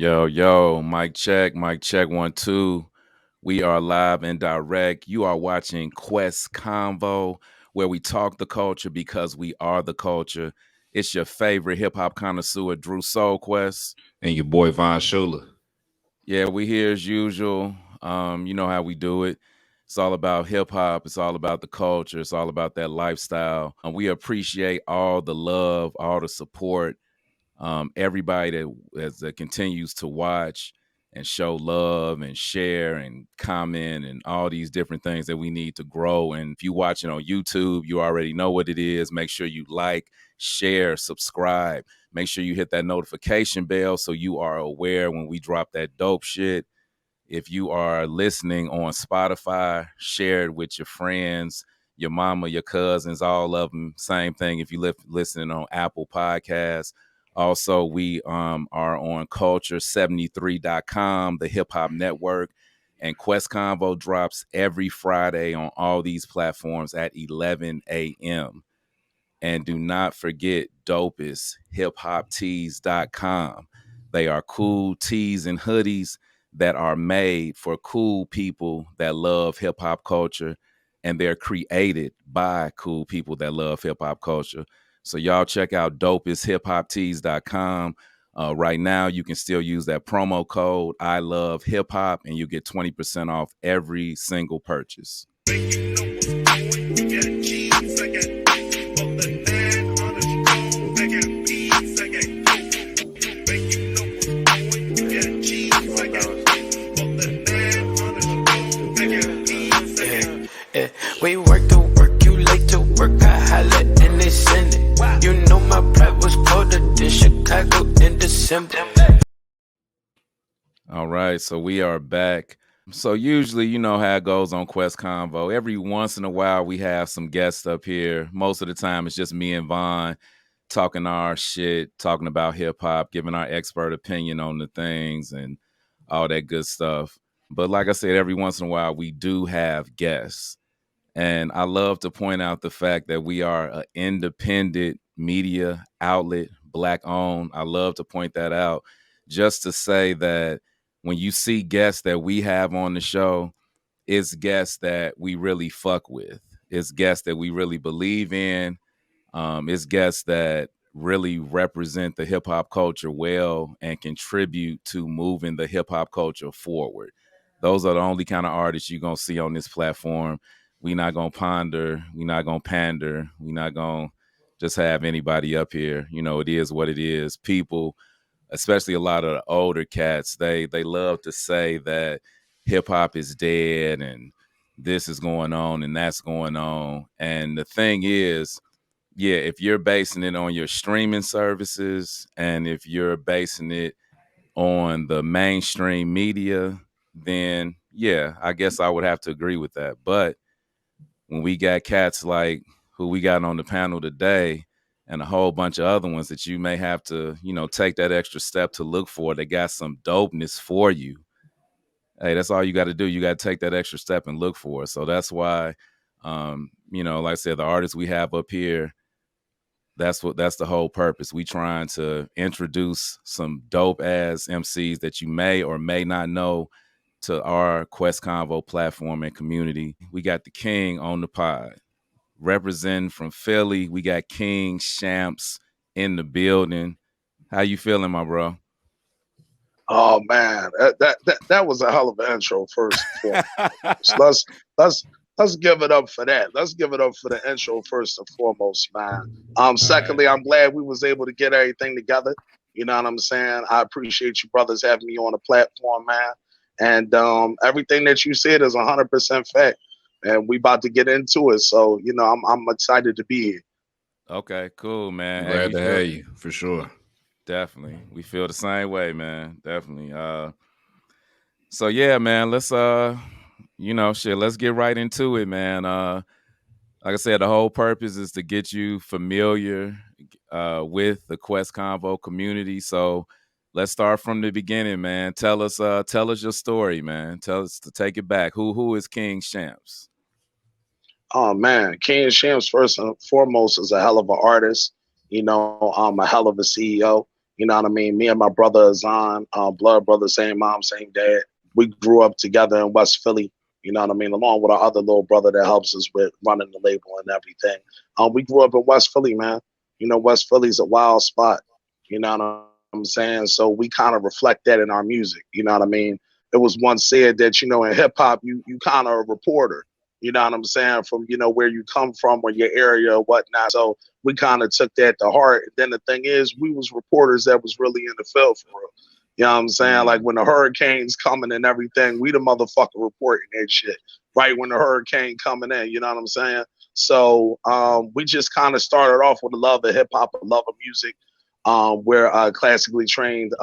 Yo, mic check, 1 2. We are live and direct. You are watching Quest Convo, where we talk the culture because we are the culture. It's your favorite hip hop connoisseur, Drew Soul Quest. And your boy Von Schuler. Yeah, we here as usual. You know how we do it. It's all about hip hop. It's all about the culture. It's all about that lifestyle. We appreciate all the love, all the support. Everybody that continues to watch and show love and share and comment and all these different things that we need to grow. And if you're watching on YouTube, you already know what it is. Make sure you like, share, subscribe. Make sure you hit that notification bell so you are aware when we drop that dope shit. If you are listening on Spotify, share it with your friends, your mama, your cousins, all of them. Same thing if you listening on Apple Podcasts. Also, we are on culture73.com, the hip hop network. And Quest Convo drops every Friday on all these platforms at 11 a.m. And do not forget Dopest, hiphoptees.com. They are cool tees and hoodies that are made for cool people that love hip hop culture, and they're created by cool people that love hip hop culture. So y'all check out dopesthipHoptees.com. Right now, you can still use that promo code I love hip hop, and you get 20% off every single purchase. We work to work, you late to work, I holla and they send it. You know my pride was colder than Chicago in December. All right, so we are back. So usually, you know how it goes on Quest Convo. Every once in a while, we have some guests up here. Most of the time, it's just me and Vaughn talking our shit, talking about hip hop, giving our expert opinion on the things and all that good stuff. But like I said, every once in a while, we do have guests. And I love to point out the fact that we are an independent media outlet, Black owned. I love to point that out just to say that when you see guests that we have on the show, it's guests that we really fuck with. It's guests that we really believe in. It's guests that really represent the hip hop culture well and contribute to moving the hip hop culture forward. Those are the only kind of artists you're going to see on this platform. We not going to ponder. We not going to pander. We not going to just have anybody up here. You know, it is what it is. People, especially a lot of the older cats, they love to say that hip hop is dead and this is going on and that's going on. And the thing is, yeah, if you're basing it on your streaming services and if you're basing it on the mainstream media, then yeah, I guess I would have to agree with that. But when we got cats like who we got on the panel today and a whole bunch of other ones that you may have to, you know, take that extra step to look for, they got some dopeness for you. Hey, that's all you got to do. You got to take that extra step and look for it. So that's why, you know, like I said, the artists we have up here, that's the whole purpose. We trying to introduce some dope ass MCs that you may or may not know to our Quest Convo platform and community. We got the King on the pod. Representing from Philly, we got King Shampz in the building. How you feeling, my bro? Oh man, that was a hell of an intro. First and foremost, let's give it up for that. Let's give it up for the intro first and foremost, man. Secondly, I'm glad we was able to get everything together. You know what I'm saying? I appreciate you brothers having me on the platform, man. And everything that you said is 100% fact. And we about to get into it. So I'm excited to be here. Okay, cool, man. Hey, Glad to have you, for sure. Definitely. We feel the same way, man. Definitely. So yeah, man, let's let's get right into it, man. Like I said, the whole purpose is to get you familiar with the Quest Convo community. So let's start from the beginning, man. Tell us your story, man. Tell us to take it back. Who is King Shampz? Oh man, King Shampz first and foremost is a hell of an artist. I'm a hell of a CEO. You know what I mean? Me and my brother Azan, blood brother, same mom, same dad. We grew up together in West Philly. You know what I mean? Along with our other little brother that helps us with running the label and everything. We grew up in West Philly, man. You know, West Philly's a wild spot. You know what I'm saying? So we kind of reflect that in our music. You know what I mean? It was once said that, you know, in hip hop, you kind of a reporter. You know what I'm saying? From, you know, where you come from or your area or whatnot. So we kind of took that to heart. And then the thing is, we was reporters that was really in the field for real. You know what I'm saying? Like when the hurricane's coming and everything, we the motherfucker reporting that shit right when the hurricane coming in. You know what I'm saying? So we just kind of started off with a love of hip hop, a love of music. We're classically trained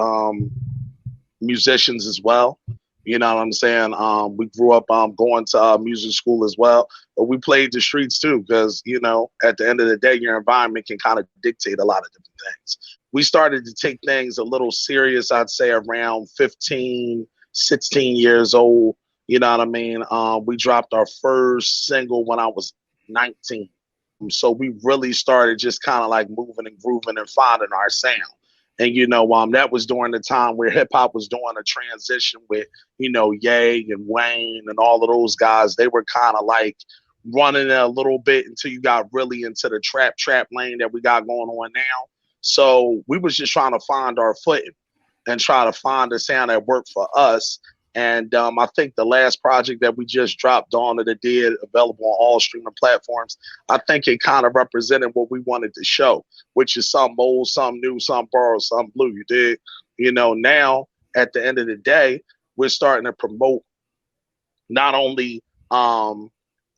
musicians as well. You know what I'm saying? We grew up going to music school as well, but we played the streets too because, you know, at the end of the day, your environment can kind of dictate a lot of different things. We started to take things a little serious, I'd say around 15, 16 years old. You know what I mean? We dropped our first single when I was 19. So we really started just kind of like moving and grooving and finding our sound. And you know, that was during the time where hip hop was doing a transition with, you know, Ye and Wayne and all of those guys. They were kind of like running it a little bit until you got really into the trap lane that we got going on now. So we was just trying to find our footing and try to find a sound that worked for us. And I think the last project that we just dropped, Dawn of the Dead, available on all streaming platforms, I think it kind of represented what we wanted to show, which is some old, some new, some borrowed, some blue. You did, you know, now at the end of the day, we're starting to promote not only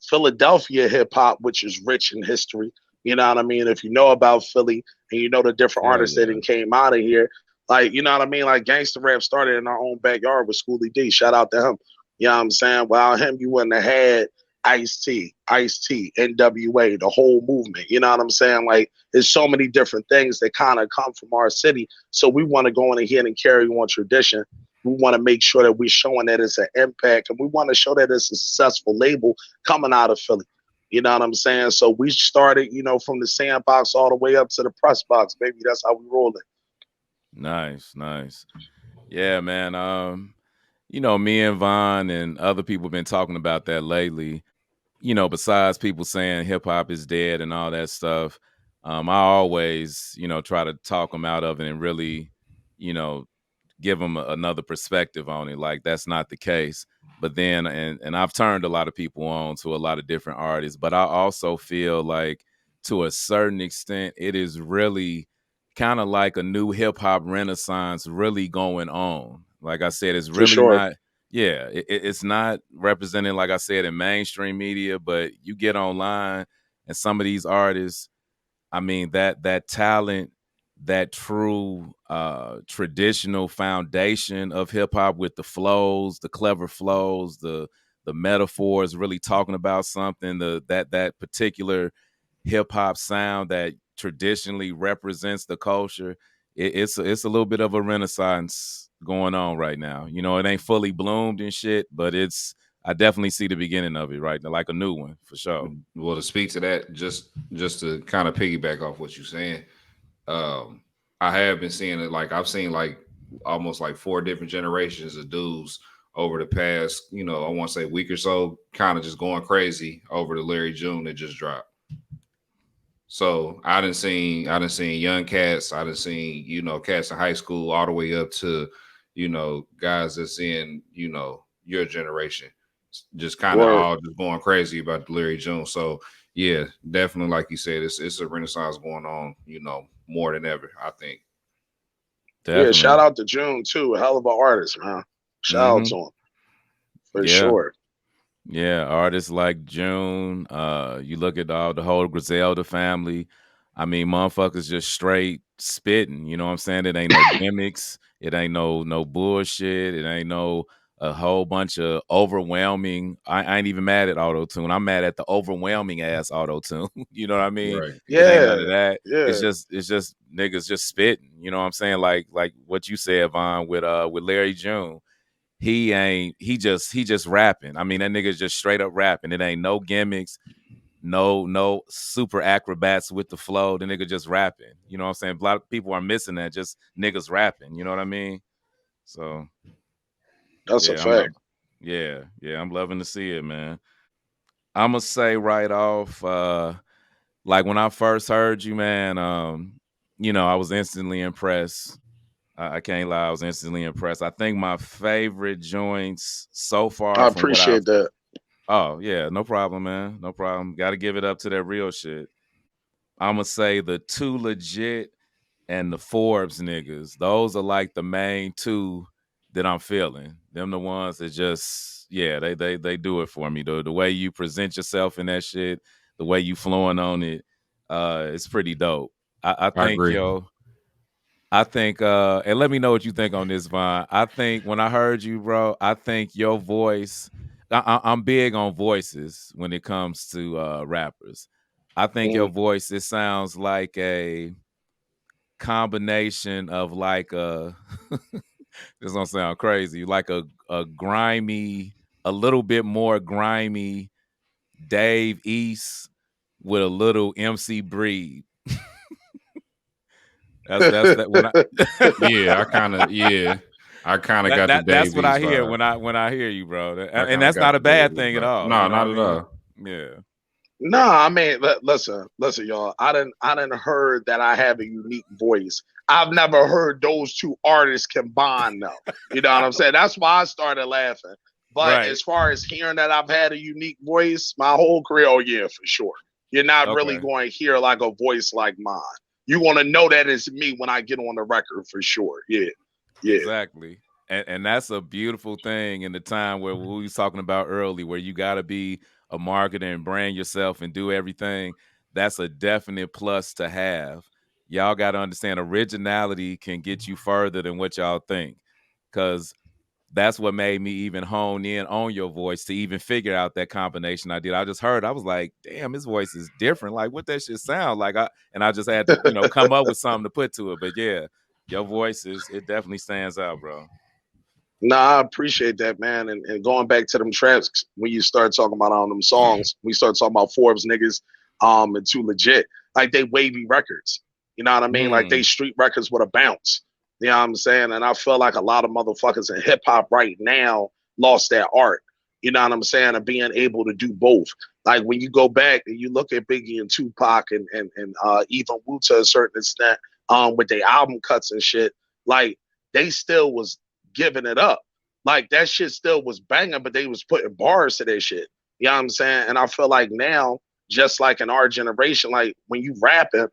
Philadelphia hip hop, which is rich in history. You know what I mean? If you know about Philly and you know the different artists that came out of here, like, you know what I mean? Like gangster rap started in our own backyard with Schoolie D. Shout out to him. You know what I'm saying? Without him, you wouldn't have had Ice-T, NWA, the whole movement. You know what I'm saying? Like, there's so many different things that kind of come from our city. So we want to go in ahead and carry on tradition. We want to make sure that we're showing that it's an impact, and we want to show that it's a successful label coming out of Philly. You know what I'm saying? So we started, you know, from the sandbox all the way up to the press box, baby. That's how we roll it. Nice. Yeah, man. You know, me and Von and other people have been talking about that lately. You know, besides people saying hip hop is dead and all that stuff, I always, you know, try to talk them out of it and really, you know, give them another perspective on it. Like that's not the case. But then, and I've turned a lot of people on to a lot of different artists, but I also feel like to a certain extent, it is really kind of like a new hip hop renaissance really going on. Like I said, it's really not, it's not represented, like I said, in mainstream media, but you get online and some of these artists, I mean, that talent, that true traditional foundation of hip hop with the flows, the clever flows, the metaphors, really talking about something, that particular hip hop sound that traditionally represents the culture. It's a little bit of a renaissance going on right now. You know, it ain't fully bloomed and shit, but I definitely see the beginning of it right now, like a new one for sure. Well, to speak to that, just to kind of piggyback off what you're saying, I have been seeing it. Like I've seen like almost like 4 different generations of dudes over the past, you know, I want to say week or so, kind of just going crazy over the Larry June that just dropped. So I done seen young cats, I done seen, you know, cats in high school all the way up to, you know, guys that's in, you know, your generation, just kind of all just going crazy about the Larry June. So yeah, definitely, like you said, it's a renaissance going on, you know, more than ever, I think. Definitely. Yeah, shout out to June too, a hell of an artist, man. Shout out to him for sure. Yeah, artists like June. You look at the whole Griselda family. I mean, motherfuckers just straight spitting. You know what I'm saying? It ain't no gimmicks. It ain't no bullshit. It ain't no a whole bunch of overwhelming. I ain't even mad at auto tune. I'm mad at the overwhelming ass auto tune. You know what I mean? Right. Yeah. It ain't none of that. Yeah. It's just niggas just spitting. You know what I'm saying? Like what you said, Von, with Larry June. He just rapping. I mean, that nigga's just straight up rapping. It ain't no gimmicks. no super acrobats with the flow. The nigga just rapping. You know what I'm saying? A lot of people are missing that. Just niggas rapping. You know what I mean? So That's a yeah, fact. I'm loving to see it, man. I'm gonna say right off, like when I first heard you, man, I was instantly impressed. I can't lie, I was instantly impressed. I think my favorite joints so far I from what I've appreciate that. oh yeah, no problem, man. No problem. Gotta give it up to that real shit. I'ma say the Too Legit and the Forbes niggas. Those are like the main two that I'm feeling. Them the ones that just they do it for me. The way you present yourself in that shit, the way you flowing on it, it's pretty dope. I I think agree. and let me know what you think on this, Vaughn. I think when I heard you, bro, I think your voice. I'm big on voices when it comes to rappers. I think your Mm. voice, it sounds like a combination of like a this don't sound crazy, like a grimy, a little bit more grimy Dave East with a little MC Breed. That's that when I Yeah, I kind of got the that's Dave what I East hear vibe. when I hear you, bro. I And kind of that's got not the a bad Dave East thing at vibe. all. No, You know what I not at mean? all. Yeah. Nah, I mean, listen, y'all. I didn't heard that I have a unique voice. I've never heard those two artists combined though. You know what I'm saying? That's why I started laughing. But Right. as far as hearing that I've had a unique voice, my whole career, oh yeah, for sure. You're not really Okay. going to hear like a voice like mine. You want to know that it's me when I get on the record for sure. Yeah, yeah. Exactly. And that's a beautiful thing in the time where we was talking about early, where you got to be a marketer and brand yourself and do everything. That's a definite plus to have. Y'all got to understand originality can get you further than what y'all think. Because that's what made me even hone in on your voice to even figure out that combination I did. I just heard, I was like, damn, his voice is different. Like, what that shit sound like? I just had to, come up with something to put to it. But yeah, your voice it definitely stands out, bro. Nah, I appreciate that, man. And going back to them tracks, when you start talking about on them songs, we start talking about Forbes niggas, and Too Legit, like they wavy records. You know what I mean? Like they Mm, street records with a bounce. You know what I'm saying? And I feel like a lot of motherfuckers in hip hop right now lost that art. You know what I'm saying? Of being able to do both. Like when you go back and you look at Biggie and Tupac and even Wu to a certain extent, with their album cuts and shit, like they still was giving it up. Like that shit still was banging, but they was putting bars to their shit. You know what I'm saying? And I feel like now, just like in our generation, like when you rapping,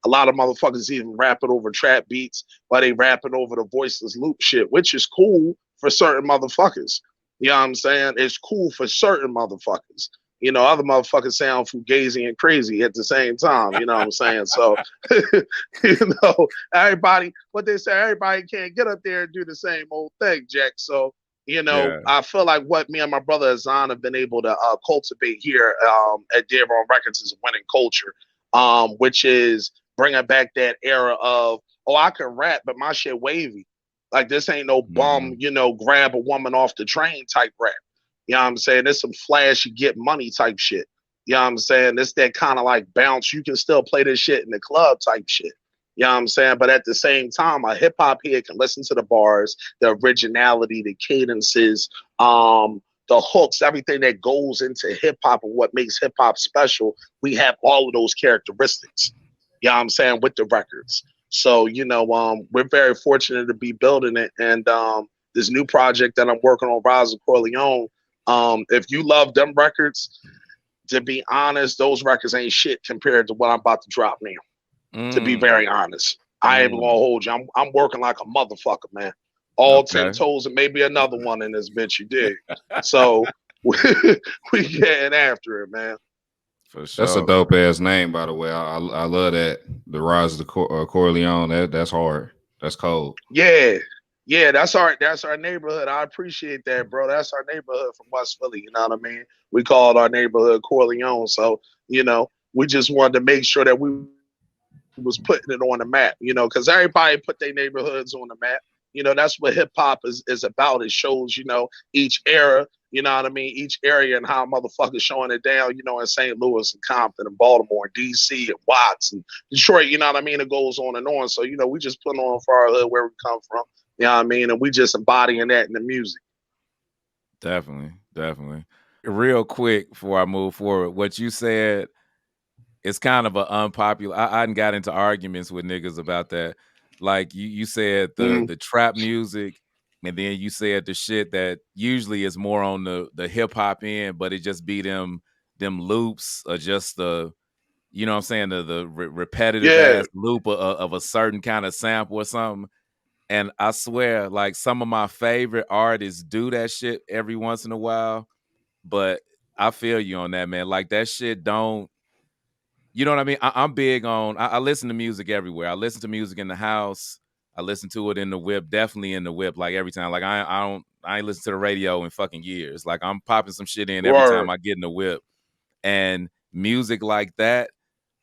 a lot of motherfuckers even rapping over trap beats, but they rapping over the voiceless loop shit, which is cool for certain motherfuckers. You know what I'm saying? It's cool for certain motherfuckers. You know, other motherfuckers sound fugazi and crazy at the same time. You know what I'm saying? So, everybody, what they say, everybody can't get up there and do the same old thing, Jack. So, yeah. I feel like what me and my brother Azan have been able to cultivate here at Dearborn Records is a winning culture, which is bringing back that era of, oh, I can rap, but my shit wavy. Like this ain't no bum, Hmm. grab a woman off the train type rap. You know what I'm saying? There's some flashy get money type shit. You know what I'm saying? It's that kind of like bounce. You can still play this shit in the club type shit. You know what I'm saying? But at the same time, a hip hop head can listen to the bars, the originality, the cadences, the hooks, everything that goes into hip hop and what makes hip hop special. We have all of those characteristics. You know what I'm saying? With the records. So, we're very fortunate to be building it. And this new project that I'm working on, Rise of Corleone, if you love them records, to be honest, those records ain't shit compared to what I'm about to drop now. To be Mm, very honest, I ain't even gonna mm. hold you. I'm working like a motherfucker, man. All 10 Okay. toes and maybe another one in this bitch. You dig? So we getting after it, man. For That's a sure. dope ass name, by the way. I love that. The Rise of the Corleone. That's hard. That's cold. Yeah, yeah. That's our neighborhood. I appreciate that, bro. That's our neighborhood from West Philly. You know what I mean? We called our neighborhood Corleone. So we just wanted to make sure that we was putting it on the map, because everybody put their neighborhoods on the map. That's what hip hop is about. It shows, each era You know what I mean? Each area and how motherfuckers showing it down, you know, in St. Louis and Compton and Baltimore and DC and Watts and Detroit, you know what I mean? It goes on and on. So, you know, we just put on for our hood where we come from. You know what I mean? And we just embodying that in the music. Definitely, definitely. Real quick before I move forward, what you said, it's kind of an unpopular. I done got into arguments with niggas about that. Like you said the trap music, and then you said the shit that usually is more on the hip hop end, but it just be them loops or just the, you know what I'm saying, the repetitive ass loop of a certain kind of sample or something. And I swear, like some of my favorite artists do that shit every once in a while, but I feel you on that, man. Like that shit don't. You know what I mean? I'm big on. I listen to music everywhere. I listen to music in the house. I listen to it in the whip. Definitely in the whip. Like every time. Like I ain't listen to the radio in fucking years. Like I'm popping some shit in every time I get in the whip. And music like that,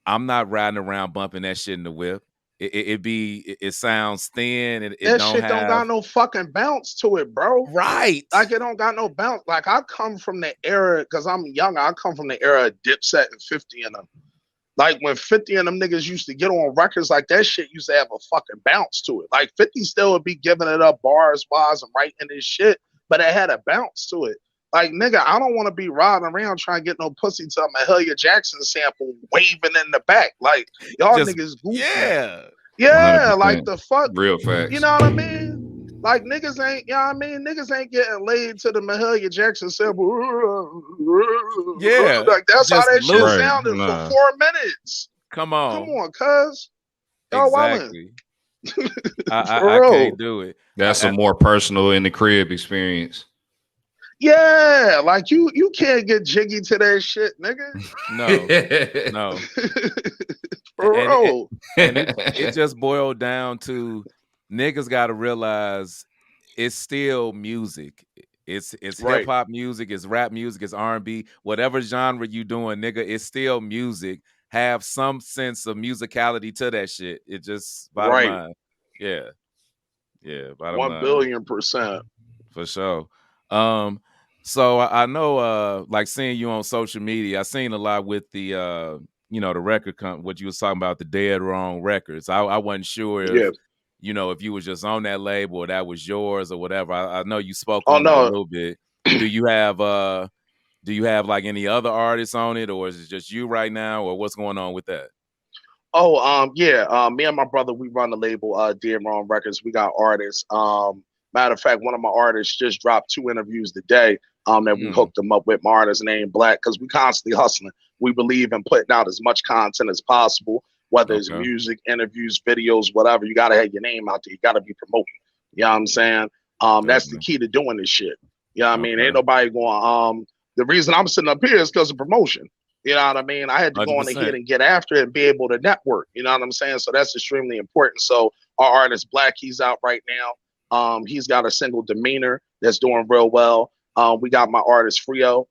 I'm not riding around bumping that shit in the whip. It sounds thin. It that don't shit don't got no fucking bounce to it, bro. Right. Like it don't got no bounce. Like I come from the era, because I'm young, I come from the era of Dipset and 50 and them. Like when 50 and them niggas used to get on records, like that shit used to have a fucking bounce to it. Like 50 still would be giving it up bars wise and writing this shit, but it had a bounce to it. Like, nigga, I don't want to be riding around trying to get no pussy to a Mahalia Jackson sample waving in the back. Like, y'all niggas goofy. Yeah, 100%. like the fuck. Real facts. You know what I mean? Like niggas ain't, you know what I mean? Niggas ain't getting laid to the Mahalia Jackson sample. Yeah. Like that's how that shit sounded for 4 minutes. Come on, cuz. Y'all exactly. I can't do it. That's a more personal in the crib experience. Yeah, like you can't get jiggy to that shit, nigga. No. Bro. And it just boiled down to niggas got to realize it's still music. It's hip hop music, it's rap music, it's R&B, whatever genre you doing, nigga, it's still music. Have some sense of musicality to that shit. It just bottom line. Yeah. Bottom 1 billion%. For sure. So I know, like seeing you on social media, I seen a lot with the, you know, the record what you was talking about, the Dead Wrong Records. I wasn't sure if, you know, if you was just on that label or that was yours or whatever. I know you spoke on it a little bit. Do you have like any other artists on it, or is it just you right now, or what's going on with that? Me and my brother, we run the label Dead Wrong Records. We got artists. Matter of fact, one of my artists just dropped 2 interviews today that we hooked them up with. My artist named Black, because we constantly hustling. We believe in putting out as much content as possible, whether it's music, interviews, videos, whatever. You got to have your name out there. You got to be promoting. You know what I'm saying? That's the key to doing this shit. You know what I mean? Ain't nobody going, the reason I'm sitting up here is because of promotion. You know what I mean? I had to 100%. Go on ahead and get after it and be able to network. You know what I'm saying? So that's extremely important. So our artist Black, he's out right now. He's got a single, Demeanor, that's doing real well. We got my artist Frio.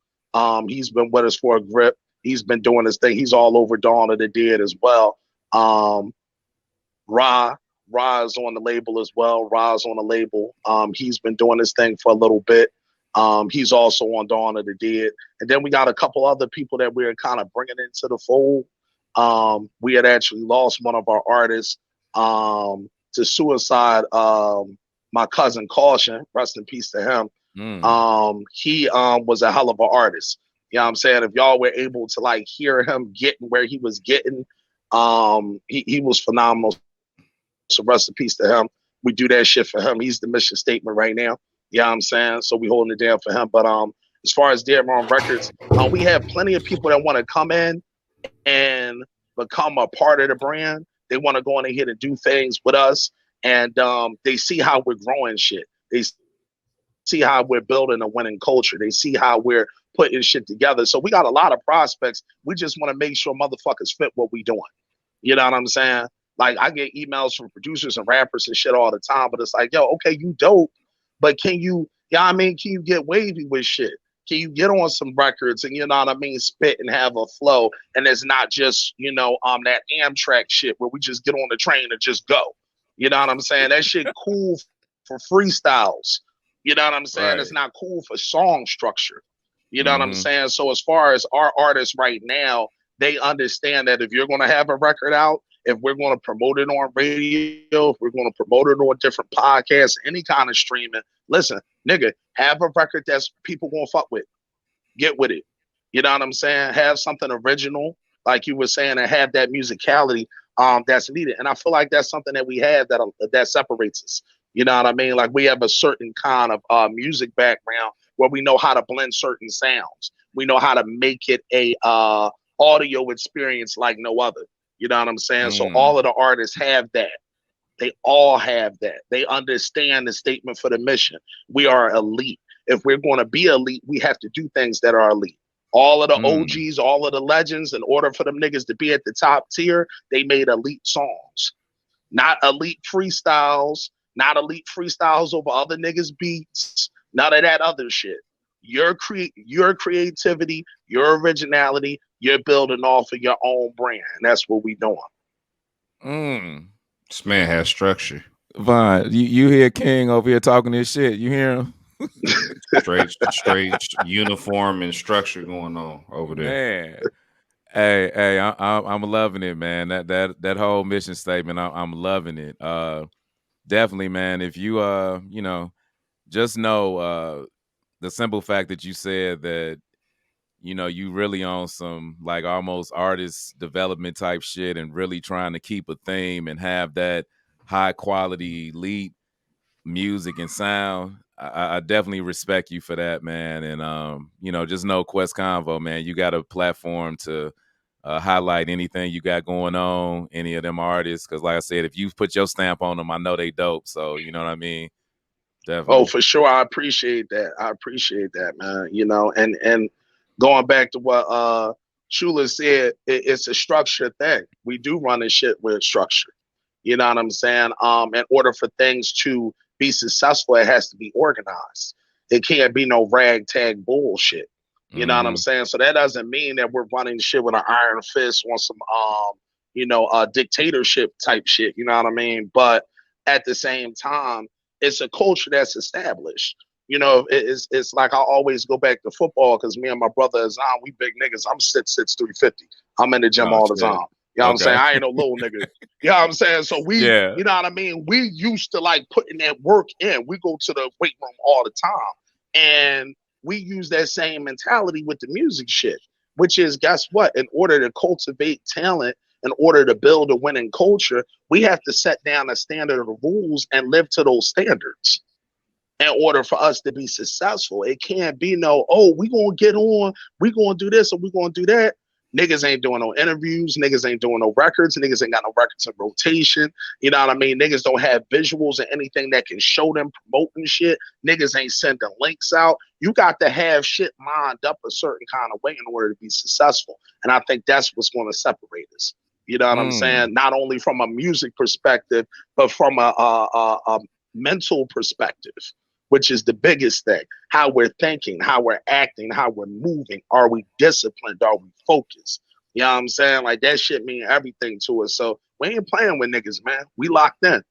He's been with us for a grip. He's been doing his thing. He's all over Dawn of the Dead as well. Ra is on the label as well. Ra's on the label. He's been doing his thing for a little bit. He's also on Dawn of the Dead. And then we got a couple other people that we're kind of bringing into the fold. We had actually lost one of our artists to suicide. My cousin Caution, rest in peace to him. He was a hell of an artist. You know what I'm saying? If y'all were able to like hear him getting where he was getting, he was phenomenal. So rest in peace to him. We do that shit for him. He's the mission statement right now. You know what I'm saying? So we holding it down for him. But as far as Dead Wrong Records, we have plenty of people that want to come in and become a part of the brand. They want to go in ahead and do things with us. And they see how we're growing shit. They see how we're building a winning culture. They see how we're putting shit together. So we got a lot of prospects. We just want to make sure motherfuckers fit what we doing. You know what I'm saying? Like I get emails from producers and rappers and shit all the time, but it's like, yo, okay, you dope, but can you, I mean, can you get wavy with shit? Can you get on some records and, you know what I mean, spit and have a flow? And it's not just, you know, that Amtrak shit where we just get on the train and just go. You know what I'm saying? That shit cool for freestyles. You know what I'm saying? Right. It's not cool for song structure. You know what I'm Mm-hmm. saying? So as far as our artists right now, they understand that if you're going to have a record out, if we're going to promote it on radio, if we're going to promote it on different podcasts, any kind of streaming, listen, nigga, have a record that's people going to fuck with. Get with it. You know what I'm saying? Have something original, like you were saying, and have that musicality that's needed. And I feel like that's something that we have that separates us. You know what I mean? Like we have a certain kind of music background where we know how to blend certain sounds. We know how to make it a audio experience like no other. You know what I'm saying? So all of the artists have that. They all have that. They understand the statement for the mission. We are elite. If we're going to be elite, we have to do things that are elite. All of the OGs, all of the legends, in order for them niggas to be at the top tier, they made elite songs. Not elite freestyles, not elite freestyles over other niggas' beats, none of that other shit. Your creativity, your originality, you're building off of your own brand. And that's what we doing. This man has structure. Vaughn, you hear King over here talking this shit. You hear him? straight uniform and structure going on over there. Man. Hey, I'm loving it, man. That whole mission statement, I'm loving it. Definitely, man. If you just know the simple fact that you said that, you really on some like almost artist development type shit and really trying to keep a theme and have that high quality elite music and sound. I definitely respect you for that, man. And just know Quest Convo, man. You got a platform to highlight anything you got going on, any of them artists. Because, like I said, if you put your stamp on them, I know they dope. So you know what I mean. Oh, Definitely. for sure. I appreciate that. Man. And going back to what Shula said, it's a structure thing. We do run this shit with structure. You know what I'm saying? In order for things to be successful, it has to be organized. It can't be no ragtag bullshit. You know what I'm saying? So that doesn't mean that we're running shit with an iron fist on some dictatorship type shit. You know what I mean? But at the same time, it's a culture that's established. It's like I always go back to football because me and my brother Azam, we big niggas. I'm 6'6", 350. I'm in the gym Oh all the shit. time. You know what I'm saying? Okay. I ain't no little nigga. You know what I'm saying? So Yeah. you know what I mean? We used to like putting that work in. We go to the weight room all the time. And we use that same mentality with the music shit, which is, guess what? In order to cultivate talent, in order to build a winning culture, we have to set down a standard of rules and live to those standards in order for us to be successful. It can't be no, oh, we gonna get on, we gonna do this or we gonna do that. Niggas ain't doing no interviews, niggas ain't doing no records, niggas ain't got no records in rotation. You know what I mean? Niggas don't have visuals and anything that can show them promoting shit. Niggas ain't sending links out. You got to have shit lined up a certain kind of way in order to be successful. And I think that's what's going to separate us. You know what I'm saying? Not only from a music perspective, but from a mental perspective, which is the biggest thing. How we're thinking, how we're acting, how we're moving. Are we disciplined? Are we focused? You know what I'm saying? Like that shit mean everything to us. So we ain't playing with niggas, man. We locked in.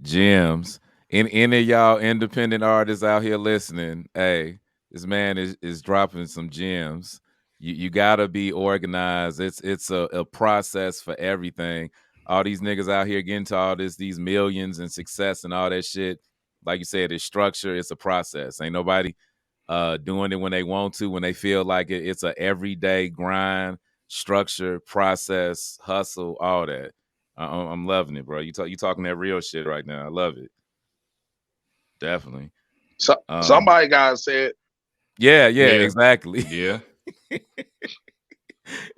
Gems. Any of y'all independent artists out here listening, hey, this man is dropping some gems. You gotta be organized. It's a process for everything. All these niggas out here getting to all these millions and success and all that shit. Like you said, it's structure, it's a process. Ain't nobody doing it when they want to, when they feel like it. It's a everyday grind, structure, process, hustle, all that. I'm loving it, bro. You talking that real shit right now. I love it. Definitely. So somebody gotta say it. Yeah, exactly. Yeah.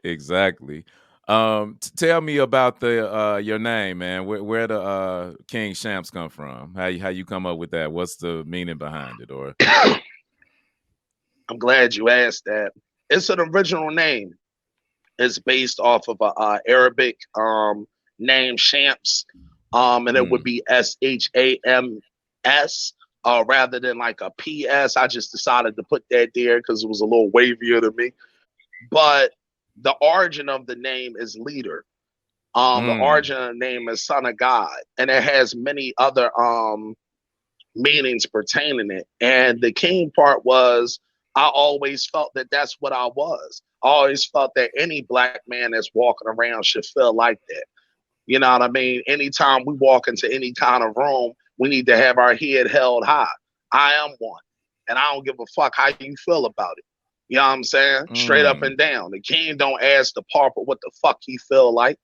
Exactly. Tell me about the your name, man. Where the King Shampz come from? How you come up with that? What's the meaning behind it? Or I'm glad you asked that. It's an original name. It's based off of a Arabic name Shampz, and it would be Shams, rather than like a PS. I just decided to put that there because it was a little wavier to me. But the origin of the name is leader. The origin of the name is son of God, and it has many other meanings pertaining it. And the king part was, I always felt that that's what I was. I always felt that any black man that's walking around should feel like that. You know what I mean? Anytime we walk into any kind of room, we need to have our head held high. I am one. And I don't give a fuck how you feel about it. You know what I'm saying? Straight up and down. The king don't ask the pauper what the fuck he feel like.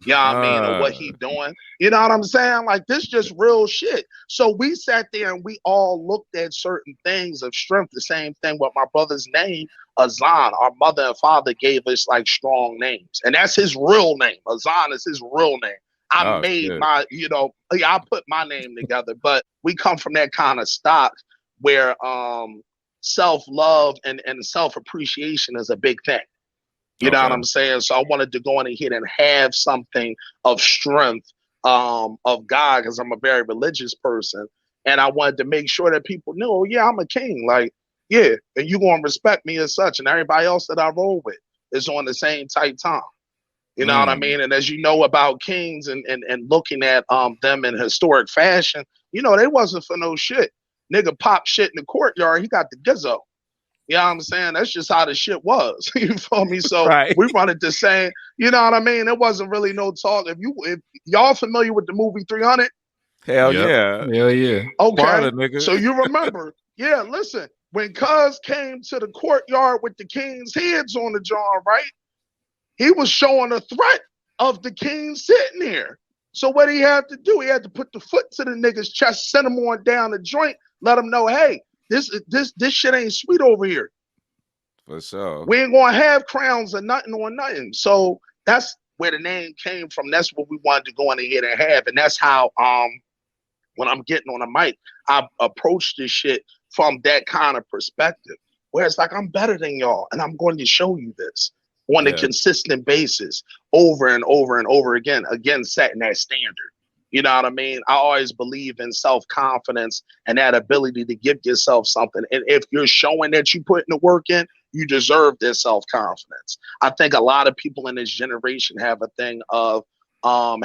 You know what I mean? Or what he doing. You know what I'm saying? Like, this just real shit. So we sat there and we all looked at certain things of strength. The same thing with my brother's name, Azan. Our mother and father gave us like strong names. And that's his real name. Azan is his real name. I made my, I put my name together, but we come from that kind of stock where self-love and self-appreciation is a big thing. You know what I'm saying? So I wanted to go in ahead and have something of strength of God, because I'm a very religious person. And I wanted to make sure that people knew, oh, yeah, I'm a king. Like, yeah, and you're going to respect me as such. And everybody else that I roll with is on the same type time. You know what I mean? And as you know about kings and looking at them in historic fashion, they wasn't for no shit. Nigga pop shit in the courtyard, he got the gizzo. You know what I'm saying? That's just how the shit was. You feel me? So we run it the same. You know what I mean? It wasn't really no talk. If y'all familiar with the movie 300? Hell yeah. Hell yeah. Okay. Sparta, nigga. So you remember, yeah, listen, when Cuz came to the courtyard with the king's heads on the jar, right? He was showing a threat of the king sitting there. So what he had to do, he had to put the foot to the nigga's chest, send him on down the joint, let him know, hey, this shit ain't sweet over here. For sure. We ain't gonna have crowns or nothing on nothing. So that's where the name came from. That's what we wanted to go in ahead and have. And that's how when I'm getting on a mic, I approach this shit from that kind of perspective. Where it's like, I'm better than y'all, and I'm going to show you this on a consistent basis over and over and over again setting that standard. You know what I mean? I always believe in self-confidence and that ability to give yourself something. And if you're showing that you putting the work in, you deserve this self-confidence. I think a lot of people in this generation have a thing of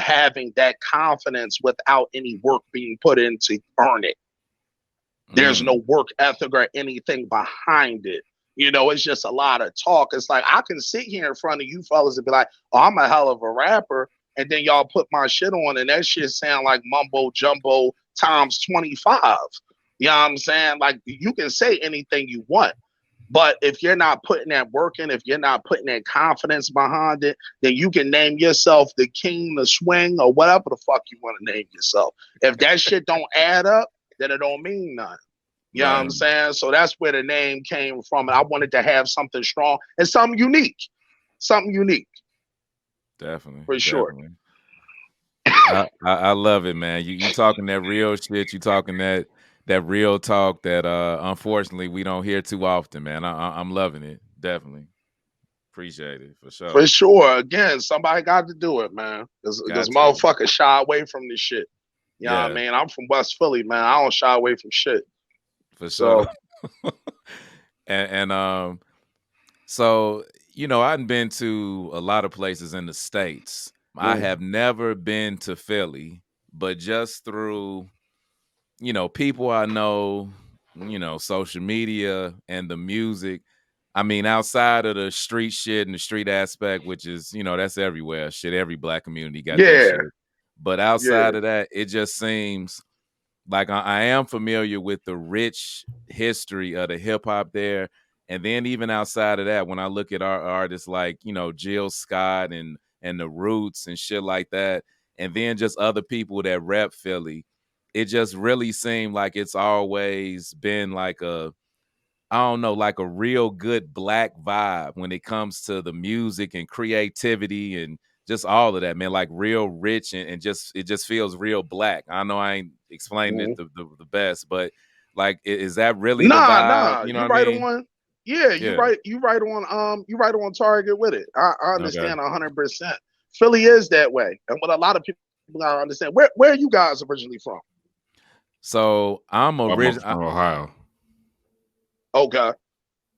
having that confidence without any work being put in to earn it. There's no work ethic or anything behind it. It's just a lot of talk. It's like, I can sit here in front of you fellas and be like, oh, I'm a hell of a rapper. And then y'all put my shit on and that shit sound like mumbo jumbo times 25. You know what I'm saying? Like, you can say anything you want, but if you're not putting that work in, if you're not putting that confidence behind it, then you can name yourself the king, the swing, or whatever the fuck you want to name yourself. If that shit don't add up, then it don't mean nothing. You know what I'm saying? So that's where the name came from. And I wanted to have something strong and something unique. Definitely. For sure. I love it, man. You talking that real shit. You talking that real talk that unfortunately we don't hear too often, man. I'm loving it. Definitely. Appreciate it for sure. For sure. Again, somebody got to do it, man. Because motherfuckers shy away from this shit. You know what I mean? I'm from West Philly, man. I don't shy away from shit. For sure. and so, I've been to a lot of places in the States. I have never been to Philly, but just through, people I know, social media and the music. I mean, outside of the street shit and the street aspect, which is, that's everywhere. Shit, every black community got that shit. But outside of that, it just seems like I am familiar with the rich history of the hip hop there. And then even outside of that, when I look at our artists like, Jill Scott and the Roots and shit like that, and then just other people that rep Philly, it just really seemed like it's always been like a real good black vibe when it comes to the music and creativity and just all of that, man, like real rich and just, it just feels real black. I know I ain't explaining it the best, but like, is that really the vibe? You know what I mean? On. Yeah, you right on target with it. I understand 100%. Philly is that way. And what a lot of people gotta understand, where are you guys originally from? So I'm originally from Ohio. Okay.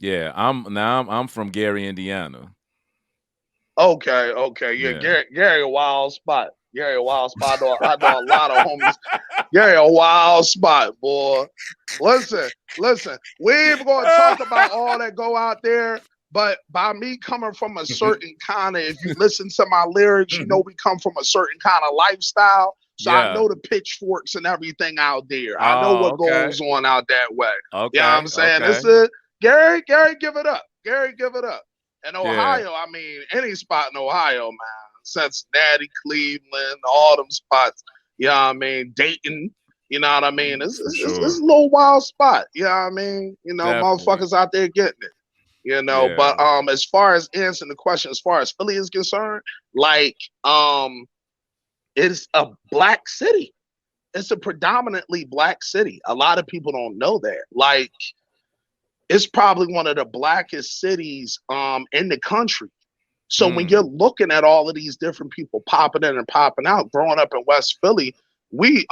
Yeah, I'm from Gary, Indiana. Okay. Yeah. Gary, a wild spot. Gary a wild spot. I know a lot of homies. Gary a wild spot, boy. Listen. We ain't even gonna talk about all that go out there. But by me coming from a certain kind of, if you listen to my lyrics, you know we come from a certain kind of lifestyle. So I know the pitchforks and everything out there. I know what goes on out that way. You know what I'm saying? This is Gary, give it up. Gary, give it up. And Ohio, I mean, any spot in Ohio, man. Cincinnati, Cleveland, all them spots. You know what I mean? Dayton, you know what I mean? It's a little wild spot. You know what I mean? You know, motherfuckers out there getting it. You know, but as far as answering the question, as far as Philly is concerned, like it's a black city. It's a predominantly black city. A lot of people don't know that. Like, it's probably one of the blackest cities in the country. So when you're looking at all of these different people popping in and popping out, growing up in West Philly, we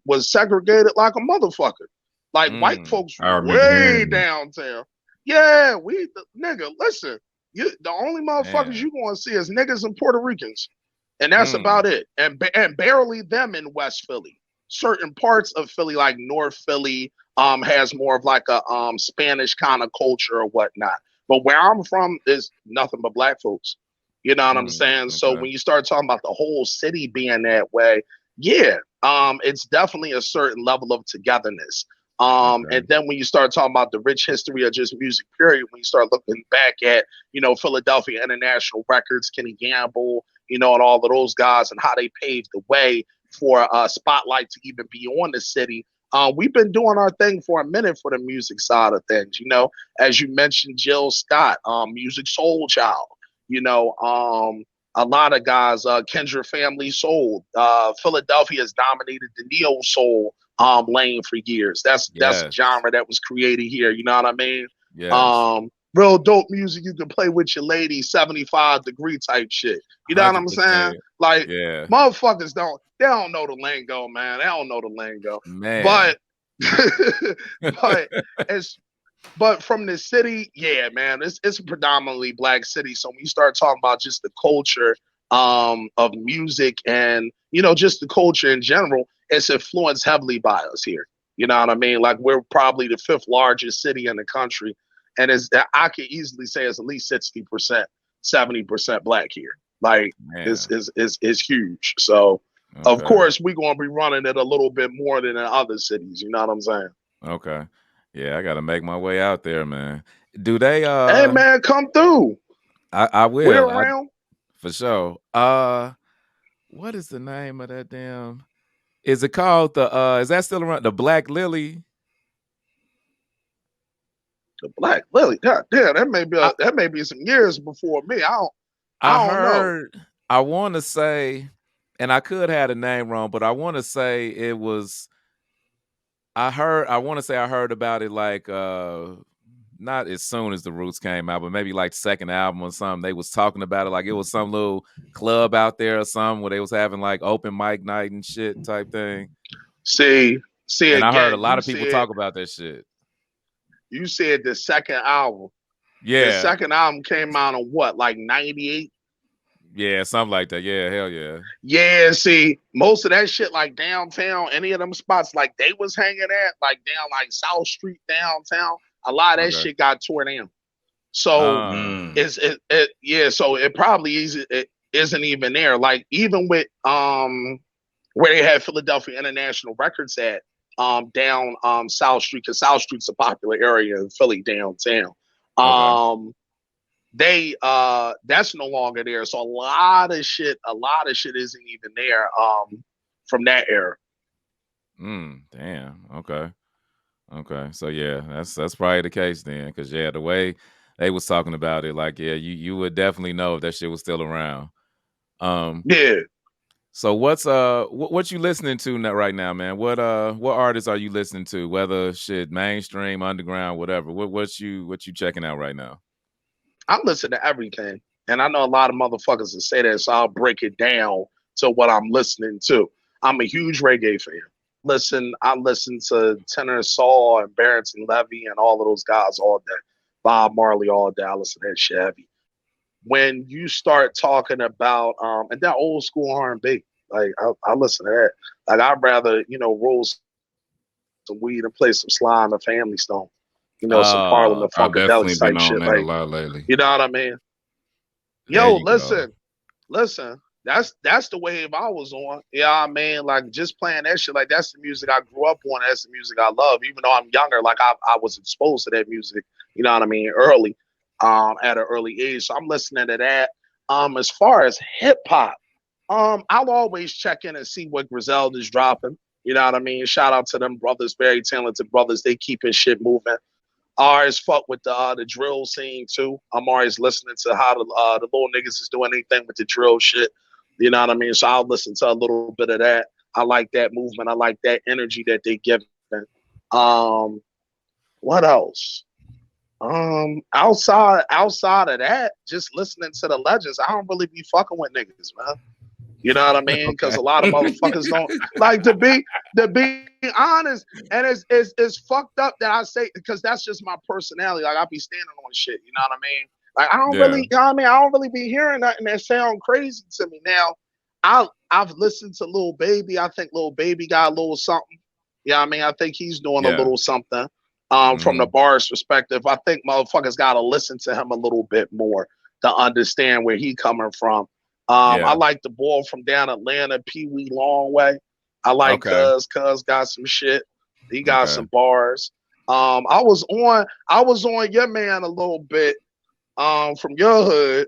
was segregated like a motherfucker. Like white folks way downtown. Yeah, nigga, listen, the only motherfuckers you gonna see is niggas and Puerto Ricans. And that's about it. And barely them in West Philly. Certain parts of Philly, like North Philly, has more of like a Spanish kind of culture or whatnot. But where I'm from is nothing but black folks. You know what I'm saying? Okay. So when you start talking about the whole city being that way, yeah, it's definitely a certain level of togetherness. And then when you start talking about the rich history of just music, period, when you start looking back at, you know, Philadelphia International Records, Kenny Gamble, you know, and all of those guys and how they paved the way for a spotlight to even be on the city. We've been doing our thing for a minute for the music side of things, you know, as you mentioned, Jill Scott, Music Soul Child, you know, a lot of guys, Kendra Family Soul, Philadelphia has dominated the neo soul lane for years. That's a genre that was created here. You know what I mean? Yes. Real dope music you can play with your lady, 75 degree type shit. You know 100%. What I'm saying? Like, motherfuckers they don't know the lingo, man. They don't know the lingo. Man. But from the city, yeah, man, it's a predominantly black city. So when you start talking about just the culture of music and, you know, just the culture in general, it's influenced heavily by us here. You know what I mean? Like, we're probably the 5th largest city in the country. And I could easily say it's at least 60%, 70% black here. Like, it's huge. So, of course, we're going to be running it a little bit more than in other cities. You know what I'm saying? Okay. Yeah, I got to make my way out there, man. Do they? Hey, man, come through. I will. We're around. For sure. What is the name of that damn? Is it called is that still around? The Black Lily? The Black Lily. God damn, that may be some years before me. I don't know. I want to say, and I could have the name wrong, but I want to say it was. I want to say I heard about it like not as soon as the Roots came out, but maybe like second album or something. They was talking about it like it was some little club out there or something where they was having like open mic night and shit type thing. See, and again, I heard a lot of people talk about that shit. You said the second album. Yeah. The second album came out in what, like 98? Yeah, something like that. Yeah, hell yeah. Yeah, see, most of that shit like downtown, any of them spots like they was hanging at, like down like South Street downtown, a lot of that shit got torn down. So so it probably isn't even there. Like, even with where they had Philadelphia International Records at down South Street, because South Street's a popular area in Philly downtown. That's no longer there. So a lot of shit isn't even there from that era. Damn. Okay. So yeah, that's probably the case then, because the way they was talking about it, like, you would definitely know if that shit was still around. Yeah. So what's what you listening to right now, man? What artists are you listening to? Whether shit mainstream, underground, whatever. What you checking out right now? I listen to everything, and I know a lot of motherfuckers that say that, so I'll break it down to what I'm listening to. I'm a huge reggae fan. I listen to Tenor Saul and Barrington Levy and all of those guys all day. Bob Marley all day. I listen to that shit heavy. When you start talking about and that old school R&B, Like I listen to that. Like I'd rather, roll some weed and play some Sly and the Family Stone. Some Oh, Parliament I've definitely Funkadelic been type on shit. that a Like, lot lately. you know what I mean? There Yo, you go. listen. That's the wave I was on. Yeah, I mean, like just playing that shit. Like that's the music I grew up on. That's the music I love. Even though I'm younger, like I was exposed to that music. You know what I mean? Early, at an early age. So I'm listening to that. As far as hip hop, I'll always check in and see what Griselda's dropping. You know what I mean? Shout out to them brothers, very talented brothers. They keeping shit moving. I always fuck with the drill scene too. I'm always listening to how the little niggas is doing anything with the drill shit. You know what I mean? So I'll listen to a little bit of that. I like that movement. I like that energy that they give. Um, what else? Outside of that, just listening to the legends. I don't really be fucking with niggas, man. You know what I mean? Because okay. a lot of motherfuckers don't like to be honest. And it's fucked up that I say because that's just my personality. Like I be standing on shit. You know what I mean? Like I don't Yeah. really, you know what I mean? I don't really be hearing nothing that sound crazy to me. Now, I've listened to Lil Baby. I think Lil Baby got a little something. Yeah, I mean, I think he's doing a Yeah. little something. From the Mhm. bars perspective, I think motherfuckers got to listen to him a little bit more to understand where he coming from. I Yeah. like the boy from down Atlanta, Pee Wee Longway. I like Okay. Cuz got some shit. He got Okay. some bars. I was on your man a little bit. From your hood.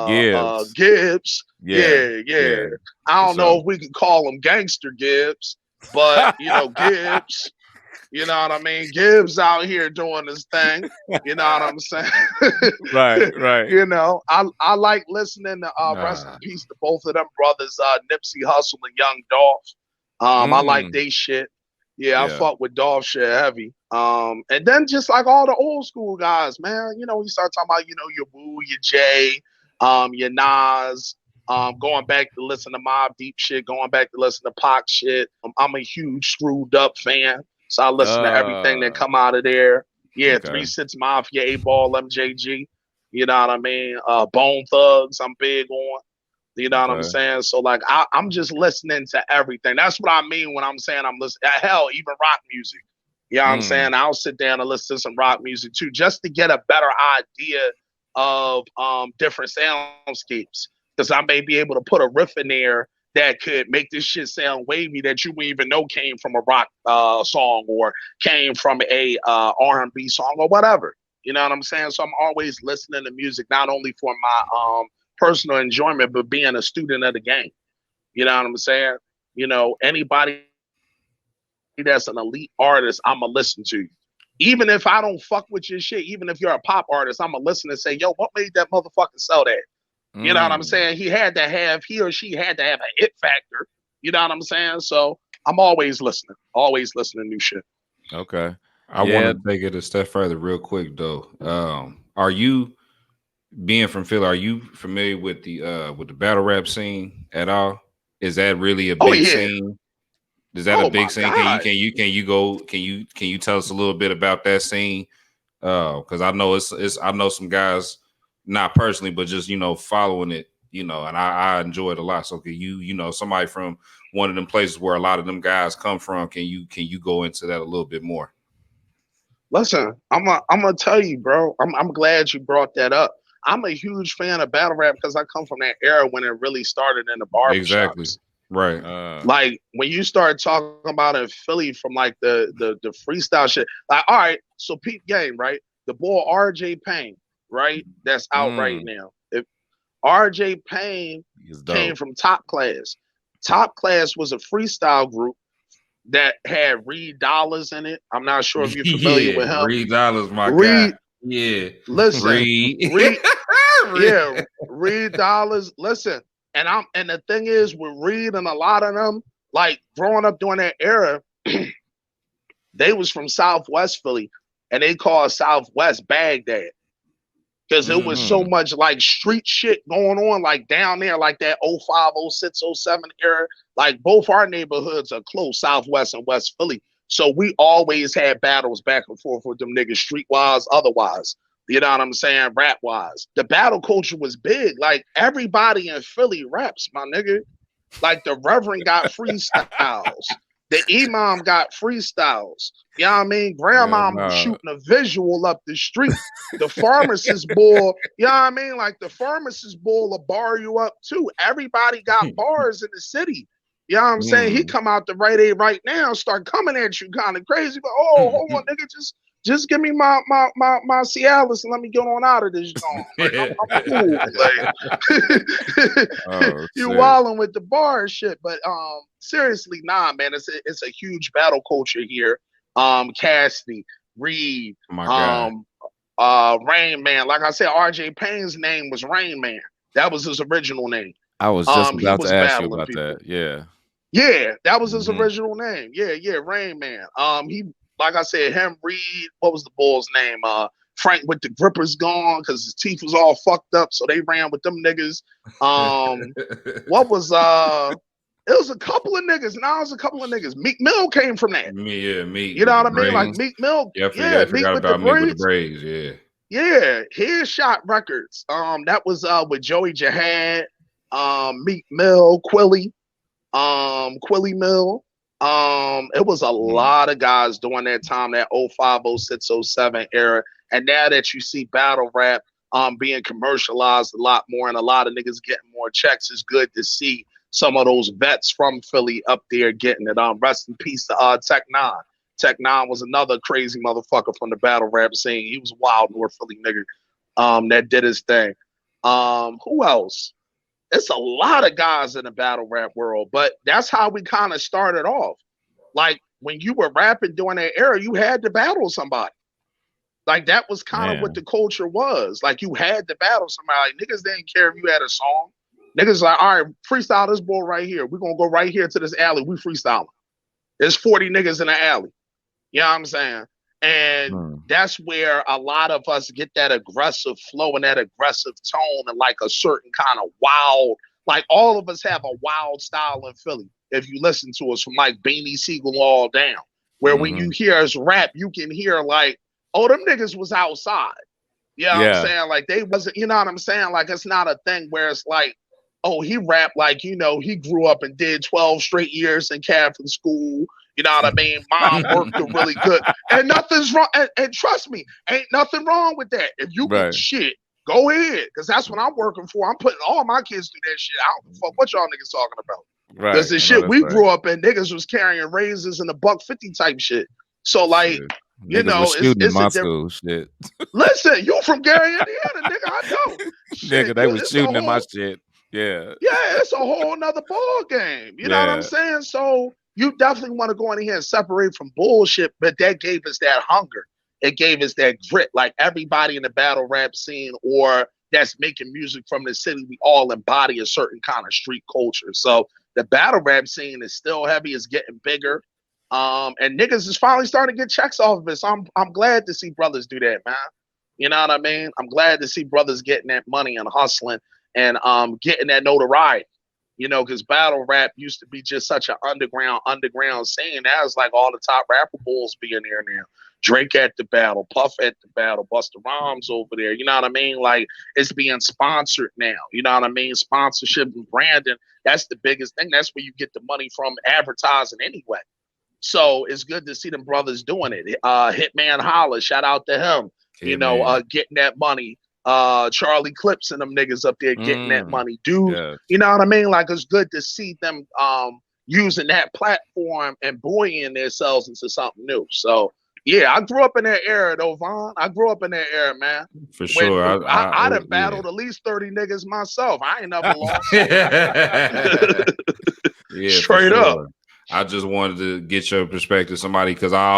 Gibbs. Gibbs. Yeah. Yeah, yeah. Yeah. I For don't know sure. if we could call him Gangster Gibbs, but Gibbs. You know what I mean? Gibbs out here doing his thing. You know what I'm saying? Right. Right. I like listening to rest in Nah. peace to both of them brothers, Nipsey Hussle and Young Dolph. I like Mm. they shit. Yeah, I Yeah. fuck with Dolph shit heavy. And then just like all the old school guys, man. We start talking about, your Wu, your Jay, your Nas. Going back to listen to Mob Deep shit, going back to listen to Pac shit. I'm a huge Screwed Up fan. So I listen to everything that Uh. come out of there. Yeah, Okay. 3 6 Mafia, 8 Ball, MJG. You know what I mean? Bone Thugs, I'm big on. You know what I'm Okay. saying? So like I'm just listening to everything. That's what I mean when I'm saying I'm listening. Hell, even rock music. You know what I'm Mm. saying? I'll sit down and listen to some rock music too, just to get a better idea of different soundscapes. Because I may be able to put a riff in there that could make this shit sound wavy that you wouldn't even know came from a rock song or came from a R&B song or whatever. You know what I'm saying? So I'm always listening to music not only for my personal enjoyment, but being a student of the game. You know what I'm saying? Anybody that's an elite artist, I'ma listen to. Even if I don't fuck with your shit, even if you're a pop artist, I'ma listen and say, yo, what made that motherfucker sell that? You know what I'm Mm. saying? He or she had to have a hit factor. You know what I'm saying? So I'm always listening to new shit. Okay. I want Yeah. to take it a step further, real quick though. Are you being from Philly? Are you familiar with the battle rap scene at all? Is that really a Oh big yeah. scene? Is that a Oh big my scene? God. Can you tell us a little bit about that scene? Because I know I know some guys, not personally, but just following it, and I enjoy it a lot. So can you somebody from one of them places where a lot of them guys come from? Can you go into that a little bit more? Listen, I'm gonna tell you, bro. I'm glad you brought that up. I'm a huge fan of battle rap because I come from that era when it really started in the Exactly. barbershops. Right. Like when you start talking about in Philly from like the freestyle shit. Like, all right, so Peep Game, right? The boy RJ Payne, right? That's out right Mm. now. If RJ Payne It's came dope. from Top Class. Top Class was a freestyle group that had Reed Dollars in it. I'm not sure if you're familiar Yeah, with him. Reed Dollars, my guy. Reed, Yeah, listen, Reed. Reed, Reed. yeah, Reed Dollars. Listen, and the thing is with Reed and a lot of them, like growing up during that era, they was from Southwest Philly, and they called Southwest Baghdad because it was so Mm-hmm. much like street shit going on, like down there, like that '05, '06, '07 era. Like both our neighborhoods are close, Southwest and West Philly. So we always had battles back and forth with them niggas, streetwise, otherwise. You know what I'm saying? Rap wise, the battle culture was big. Like everybody in Philly raps, my nigga. Like the Reverend got freestyles. The Imam got freestyles. You know what I mean? Grandma was shooting a visual up the street. The pharmacist boy, you know what I mean? Like the pharmacist boy will bar you up too. Everybody got bars in the city. You know what I'm saying? He come out the Rite Aid right now, start coming at you kind of crazy. But hold on, nigga, just give me my Cialis and let me get on out of this joint. Like I'm cool. Like you wilding with the bar and shit. But seriously, nah, man, it's a huge battle culture here. Cassidy, Reed, Rain Man. Like I said, RJ Payne's name was Rain Man. That was his original name. I was just about to ask you about that. Yeah, that was his original name. Yeah, Rain Man. He, like I said, him, Reed, what was the bull's name? Frank with the grippers gone because his teeth was all fucked up, so they ran with them niggas. What was it was a couple of niggas. Now it was a couple of niggas. Meek Mill came from that. Meek. You know what I mean? Like Meek Mill. Yeah, I forgot about Meek with the braids. Yeah, Headshot Records. That was with Joey Jihad, Meek Mill, Quilly Mill. It was a lot of guys during that time, that 05, 06, 07 era. And now that you see battle rap being commercialized a lot more and a lot of niggas getting more checks, it's good to see some of those vets from Philly up there getting it. Rest in peace to Technon. Technon was another crazy motherfucker from the battle rap scene. He was a wild North Philly nigga that did his thing. Who else? It's a lot of guys in the battle rap world, but that's how we kind of started off. Like when you were rapping during that era, you had to battle somebody. Like that was kind of what the culture was. Like you had to battle somebody. Like, niggas didn't care if you had a song. Niggas like, all right, freestyle this boy right here. We're gonna go right here to this alley. We freestyling. There's 40 niggas in the alley. You know what I'm saying? And that's where a lot of us get that aggressive flow and that aggressive tone and like a certain kind of wild, like all of us have a wild style in Philly. If you listen to us from like Beanie Siegel all down, where when you hear us rap, you can hear like, oh, them niggas was outside. You know what I'm saying? Like they wasn't, you know what I'm saying? Like it's not a thing where it's like, oh, he rapped like, you know, he grew up and did 12 straight years in Catholic school. You know what I mean? Mom worked really good. And nothing's wrong. And trust me, ain't nothing wrong with that. If you get shit, go ahead. Because that's what I'm working for. I'm putting all my kids through that shit. I don't give a fuck what y'all niggas talking about. Because the shit we grew up in, niggas was carrying razors and a $150 type shit. So like, you know, it's my a school shit. Listen, you from Gary, Indiana, nigga. I know. Nigga, they was shooting in my shit. Yeah, it's a whole nother ball game. You know what I'm saying? So you definitely want to go in here and separate from bullshit, but that gave us that hunger. It gave us that grit. Like everybody in the battle rap scene or that's making music from the city, we all embody a certain kind of street culture. So the battle rap scene is still heavy, it's getting bigger. And niggas is finally starting to get checks off of it. So I'm glad to see brothers do that, man. You know what I mean? I'm glad to see brothers getting that money and hustling and getting that notoriety. You know, because battle rap used to be just such an underground scene. Now it's like all the top rapper bulls being there now. Drake at the battle, Puff at the battle, Busta Rhymes over there. You know what I mean? Like it's being sponsored now. You know what I mean? Sponsorship and branding. That's the biggest thing. That's where you get the money from advertising anyway. So it's good to see them brothers doing it. Hitman Holla, shout out to him. You know, getting that money. Charlie Clips and them niggas up there getting that money. Dude, you know what I mean? Like it's good to see them using that platform and buoying themselves into something new. So yeah, I grew up in that era though, Vaughn. I grew up in that era, man. For sure. I'd have battled at least 30 niggas myself. I ain't never lost. Straight up. I just wanted to get your perspective, somebody, because I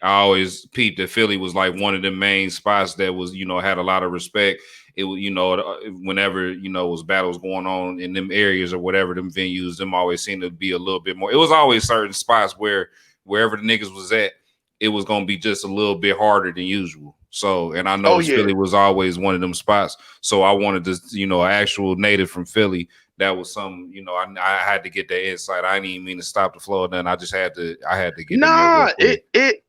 always peeped that Philly was like one of the main spots that was, you know, had a lot of respect. It was, you know, whenever, you know, was battles going on in them areas or whatever, them venues, them always seemed to be a little bit more. It was always certain spots where wherever the niggas was at, it was going to be just a little bit harder than usual. So, and I know Philly was always one of them spots. So I wanted to, you know, an actual native from Philly. That was some, you know, I had to get that insight. I didn't even mean to stop the flow. Then I had to get. Nah, it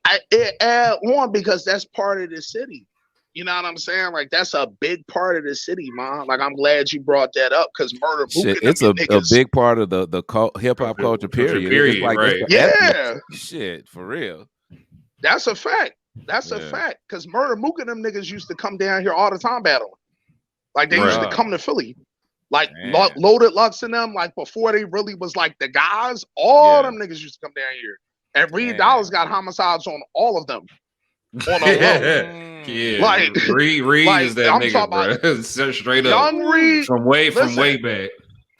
add on because that's part of the city. you know what I'm saying? Like that's a big part of the city, man. Like I'm glad you brought that up because Murder Mook Shit, and them it's a niggas. big part of the hip hop culture. Period. It's like it's right? the ethnic Yeah, shit for real. that's a fact. That's a Yeah. fact. Because Murder Mook and them niggas used to come down here all the time battling. Like they used to Right. come to Philly. Like Damn. Loaded Lux and them, like before they really was like the guys, all Yeah. them niggas used to come down here. And Reed Damn. Dollars got homicides on all of them. On a low. Yeah, Like- Reed like, is that I'm nigga, talking bro. Straight up Young Reed, from way listen. back.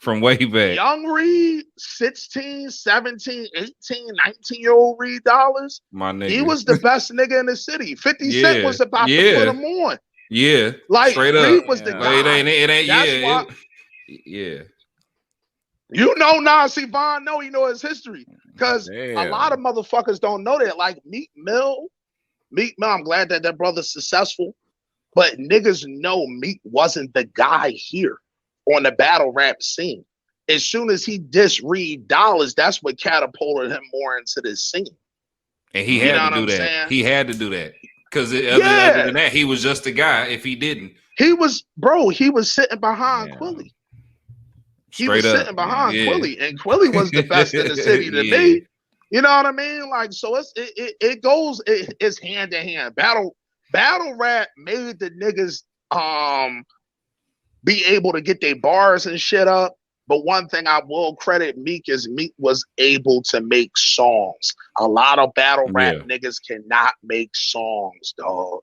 From way back. Young Reed, 16, 17, 18, 19-year-old Reed Dollars. My nigga. He was the best nigga in the city. 50 Cent Yeah, was about to yeah. put him on. Yeah, Like straight Reed up. was the Yeah. guy. Like, it ain't. That's Yeah, why- yeah. You know Nasir Vaughn know he know his history. Because a Damn. lot of motherfuckers don't know that. Like Meek Mill, I'm glad that that brother's successful. But niggas know Meek wasn't the guy here on the battle rap scene. As soon as he dissed Reed Dollars, that's what catapulted him more into this scene. And he You know had what to do I'm that. saying? He had to do that. Because Yeah. other than that, he was just a guy if he didn't. He was sitting behind Yeah. Quilly. He Straight was up. sitting behind Yeah. Quilly, and Quilly was the best in the city to Yeah. me. You know what I mean? Like, so it's hand in hand. Battle rap made the niggas be able to get their bars and shit up. But one thing I will credit Meek is Meek was able to make songs. A lot of battle rap niggas cannot make songs, dog.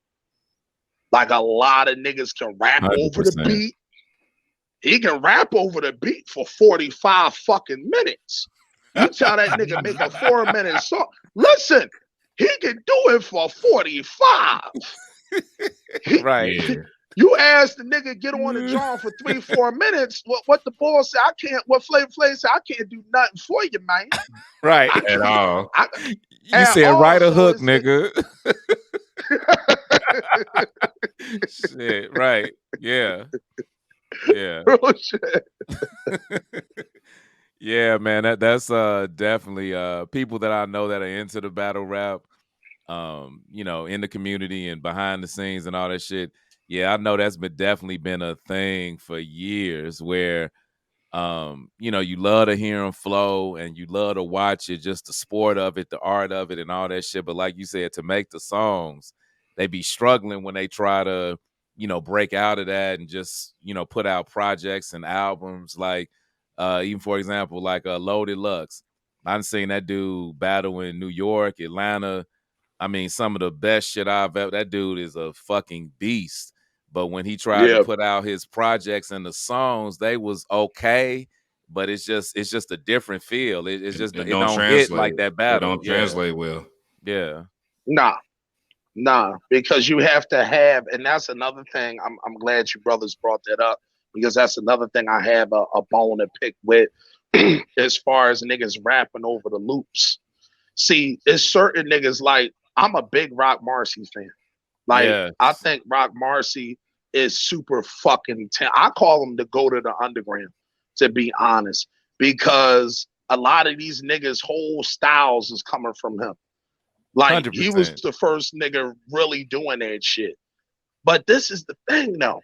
Like a lot of niggas can rap over the 100%. beat. He can rap over the beat for 45 fucking minutes. You tell that nigga make a 4-minute song. Listen, he can do it for 45. Right. Yeah. You ask the nigga get on the drum for 3-4 minutes. What the boy say? I can't. What Flavor say? I can't do nothing for you, man. Right. At all. You And said right a also hook, it's- nigga. Shit. Right. Yeah. Yeah. Real shit. Yeah, man. That's definitely people that I know that are into the battle rap, you know, in the community and behind the scenes and all that shit. Yeah, I know that's definitely been a thing for years where you know, you love to hear them flow and you love to watch it, just the sport of it, the art of it, and all that shit. But like you said, to make the songs, they be struggling when they try to, you know, break out of that and just, you know, put out projects and albums. Like, even for example, like Loaded Lux. I've seen that dude battle in New York, Atlanta. I mean, some of the best shit I've ever. That dude is a fucking beast. But when he tried to put out his projects and the songs, they was okay, but it's just a different feel. It just it don't hit like that battle. It don't translate well. Yeah. Nah, because you have to have, and that's another thing. I'm glad you brothers brought that up because that's another thing I have a bone to pick with as far as niggas rapping over the loops. See, it's certain niggas like I'm a big Rock Marcy fan. Like I think Rock Marcy is super fucking. I call him the GOAT of the underground, to be honest, because a lot of these niggas' whole styles is coming from him. Like 100%. he was the first nigga really doing that shit. But this is the thing, though.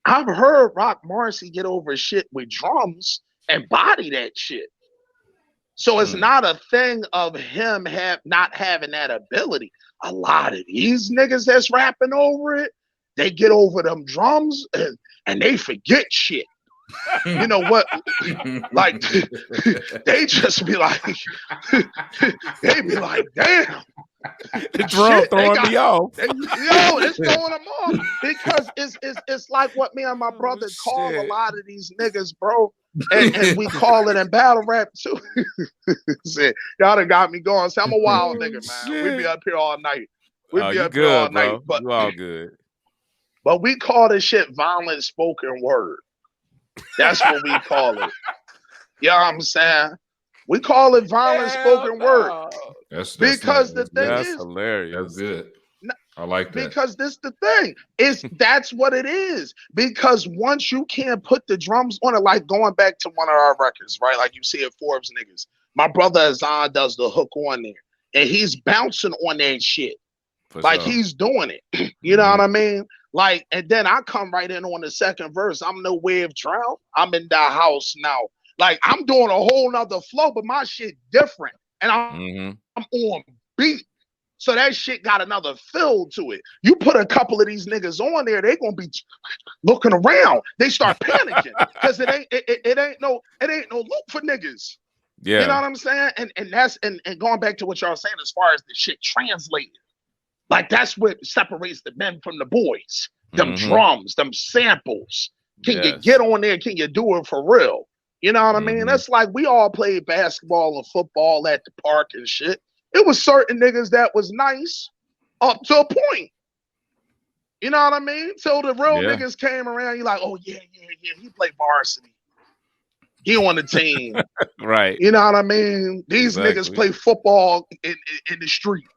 I've heard Rock Marcy get over shit with drums and body that shit. So it's not a thing of him not having that ability. A lot of these niggas that's rapping over it, they get over them drums and they forget shit. You know what? Like they just be like, they be like, damn. The drum throwing me off. It's throwing them off because it's like what me and my brother call a lot of these niggas, bro. And we call it in battle rap too. Said, y'all done got me going. So I'm a wild nigga, man. We be up here all night. We be up here all night. But you all good. But we call this shit violent spoken word. That's what we call it. You know what I'm saying? We call it violent spoken word. That's because the thing that's is hilarious. That's good. I like that. Because this the thing. That's what it is. Because once you can't put the drums on it, like going back to one of our records, right? Like you see it Forbes niggas. My brother Azan does the hook on there. And he's bouncing on that shit. For like sure. he's doing it. You know what I mean? Like, and then I come right in on the second verse. I'm no wave drown. I'm in the house now. Like, I'm doing a whole nother flow, but my shit different. And I'm on beat. So that shit got another feel to it. You put a couple of these niggas on there, they gonna be looking around. They start panicking because it ain't no loop for niggas. Yeah. You know what I'm saying? And that's and going back to what y'all saying as far as the shit translated. Like that's what separates the men from the boys. Them drums, them samples. Can you get on there? Can you do it for real? You know what I mean? That's like we all played basketball and football at the park and shit. It was certain niggas that was nice up to a point. You know what I mean? So the real niggas came around, you're like, oh yeah, he played varsity. He on the team. Right. You know what I mean? These niggas play football in the street.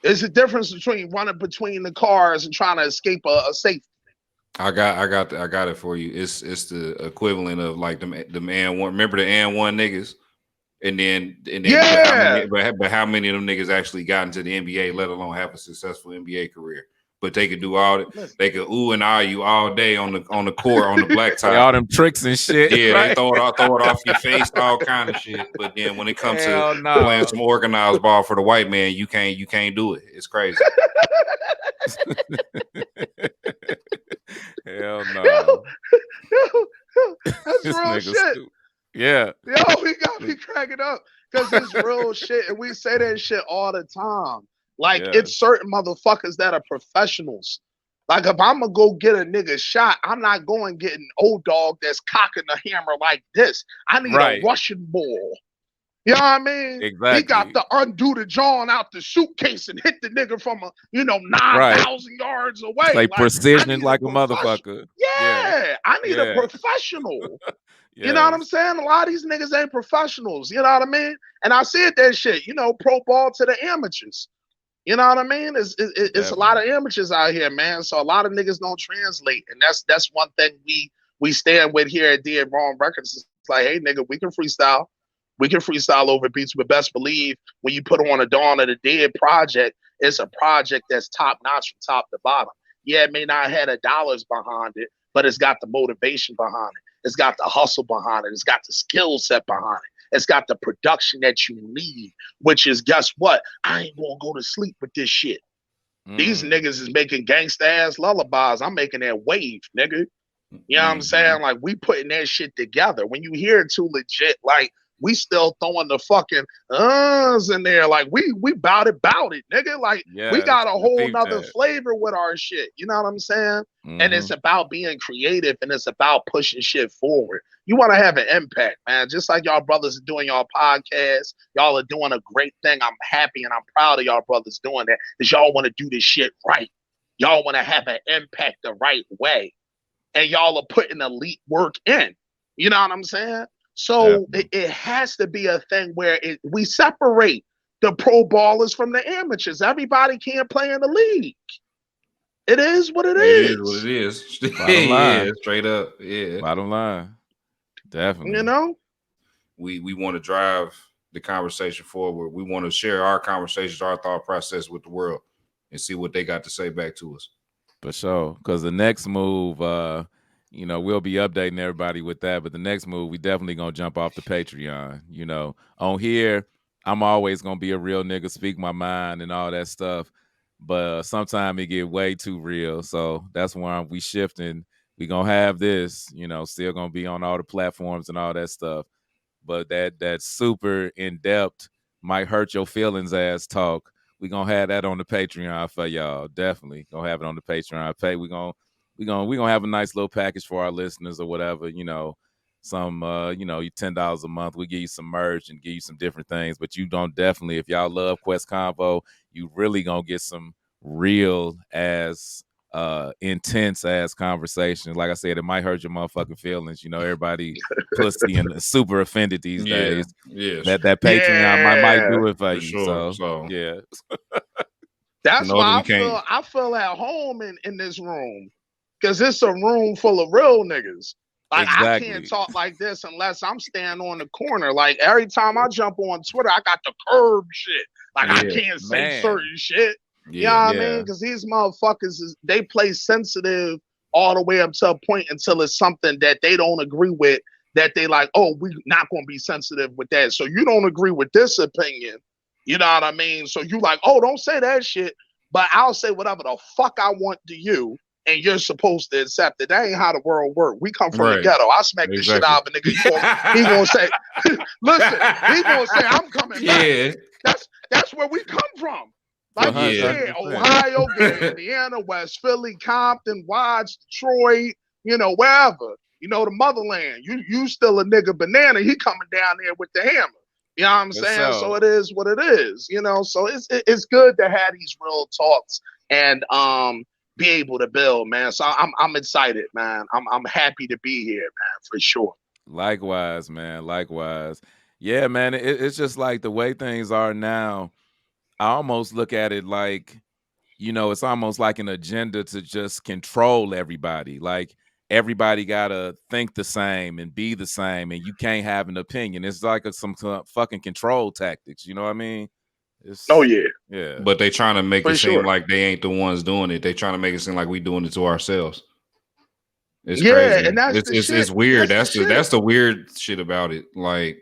There's a difference between running between the cars and trying to escape a safety. I got it for you. It's the equivalent of like the man one. Remember the and one niggas? And then but how many of them niggas actually got into the NBA, let alone have a successful NBA career? But they could do they could ooh and ah you all day on the court on the blacktop, all them tricks and shit. Yeah, right? They throw it off your face, all kind of shit. But then when it comes to playing some organized ball for the white man, you can't do it. It's crazy. Hell no. That's real shit. Yeah. Yo, he got me cracking up because it's real shit. And we say that shit all the time. Like, it's certain motherfuckers that are professionals. Like, if I'm going to go get a nigga shot, I'm not going getting old dog that's cocking the hammer like this. I need a Russian ball. You know what I mean? Exactly. He got to undo the John out the suitcase and hit the nigga from 9,000 yards away. It's like precision like a motherfucker. Yeah. I need a professional. You know what I'm saying? A lot of these niggas ain't professionals. You know what I mean? And I said that shit, pro ball to the amateurs. You know what I mean? It's a lot of amateurs out here, man. So a lot of niggas don't translate. And that's one thing we stand with here at Dead Wrong Records. It's like, hey, nigga, we can freestyle. We can freestyle over beats, but best believe when you put on a Dawn of the Dead project, it's a project that's top notch from top to bottom. Yeah, it may not have the dollars behind it, but it's got the motivation behind it. It's got the hustle behind it. It's got the skill set behind it. It's got the production that you need, which is, guess what? I ain't gonna go to sleep with this shit. These niggas is making gangsta ass lullabies. I'm making that wave, nigga. You know what I'm saying? Like, we putting that shit together. When you hear it too legit, like, we still throwing the fucking in there. Like, we bout it, nigga. Like, we got a whole nother flavor with our shit. You know what I'm saying? And it's about being creative and it's about pushing shit forward. You want to have an impact, man. Just like y'all brothers are doing y'all podcasts. Y'all are doing a great thing. I'm happy and I'm proud of y'all brothers doing that because y'all want to do this shit right. Y'all want to have an impact the right way. And y'all are putting elite work in. You know what I'm saying? So it has to be a thing where we separate the pro ballers from the amateurs. Everybody can't play in the league. It is what it is. It is what it is. Bottom line. Yeah, straight up. Yeah. Bottom line. Definitely. You know? We want to drive the conversation forward. We want to share our conversations, our thought process with the world and see what they got to say back to us. For sure. Because the next move, we'll be updating everybody with that. But the next move, we definitely going to jump off the Patreon. On here, I'm always going to be a real nigga, speak my mind and all that stuff. But sometimes it get way too real. So that's why we shifting. We going to have this, still going to be on all the platforms and all that stuff. But that super in-depth might hurt your feelings ass talk. We going to have that on the Patreon for y'all. Definitely going to have it on the Patreon. We're gonna have a nice little package for our listeners or whatever, some $10 a month. We give you some merch and give you some different things, but you don't definitely, if y'all love Quest Convo, you really gonna get some real ass intense ass conversations. Like I said, it might hurt your motherfucking feelings. Everybody pussy and super offended these days. Yes. That Patreon might do it for you. Sure. So yeah. That's why I feel at home in this room. Because it's a room full of real niggas. Like, exactly. I can't talk like this unless I'm standing on the corner. Like, every time I jump on Twitter, I got the curb shit. Like, I can't say certain shit. You know what I Yeah. mean? Because these motherfuckers, they play sensitive all the way up to a point until it's something that they don't agree with, that they like, oh, we're not going to be sensitive with that. So you don't agree with this opinion. You know what I mean? So you like, oh, don't say that shit, but I'll say whatever the fuck I want to you, and you're supposed to accept it. That ain't how the world works. We come from the Right. ghetto. I smack the shit out of a nigga. He gonna say, listen, he gonna say, I'm coming back. That's where we come from. Like you said, 100%. Ohio, Indiana, West Philly, Compton, Watts, Detroit, you know, wherever. You know, the motherland. You still a nigga banana. He coming down there with the hammer. You know what I'm saying? So it is what it is. You know, so it's good to have these real talks and be able to build, man. So I'm excited, man. I'm happy to be here, man, for sure. Likewise, man. Likewise. Yeah, man. It's just like the way things are now. I almost look at it like, you know, it's almost like an agenda to just control everybody. Like everybody gotta think the same and be the same, and you can't have an opinion. It's like some fucking control tactics. You know what I mean? Oh yeah. Yeah. But they trying to make For it seem sure. like they ain't the ones doing it. They trying to make it seem like we doing it to ourselves. It's Yeah, crazy. and that's the shit. It's weird. That's That's the weird shit about it. Like,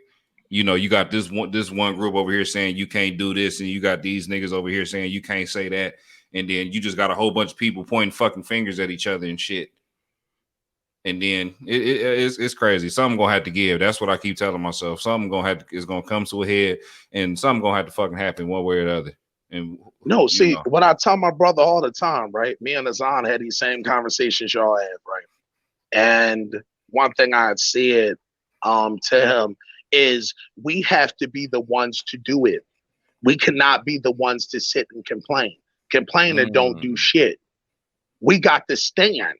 you know, you got this one group over here saying you can't do this, and you got these niggas over here saying you can't say that, and then you just got a whole bunch of people pointing fucking fingers at each other and shit. And then it's crazy. Something gonna have to give. That's what I keep telling myself. Something is gonna come to a head, and something gonna have to fucking happen one way or the other. And no, see, what I tell my brother all the time, right? Me and Azan had these same conversations y'all have, right? And one thing I had said to him is we have to be the ones to do it. We cannot be the ones to sit and complain. Complain and don't do shit. We got to stand.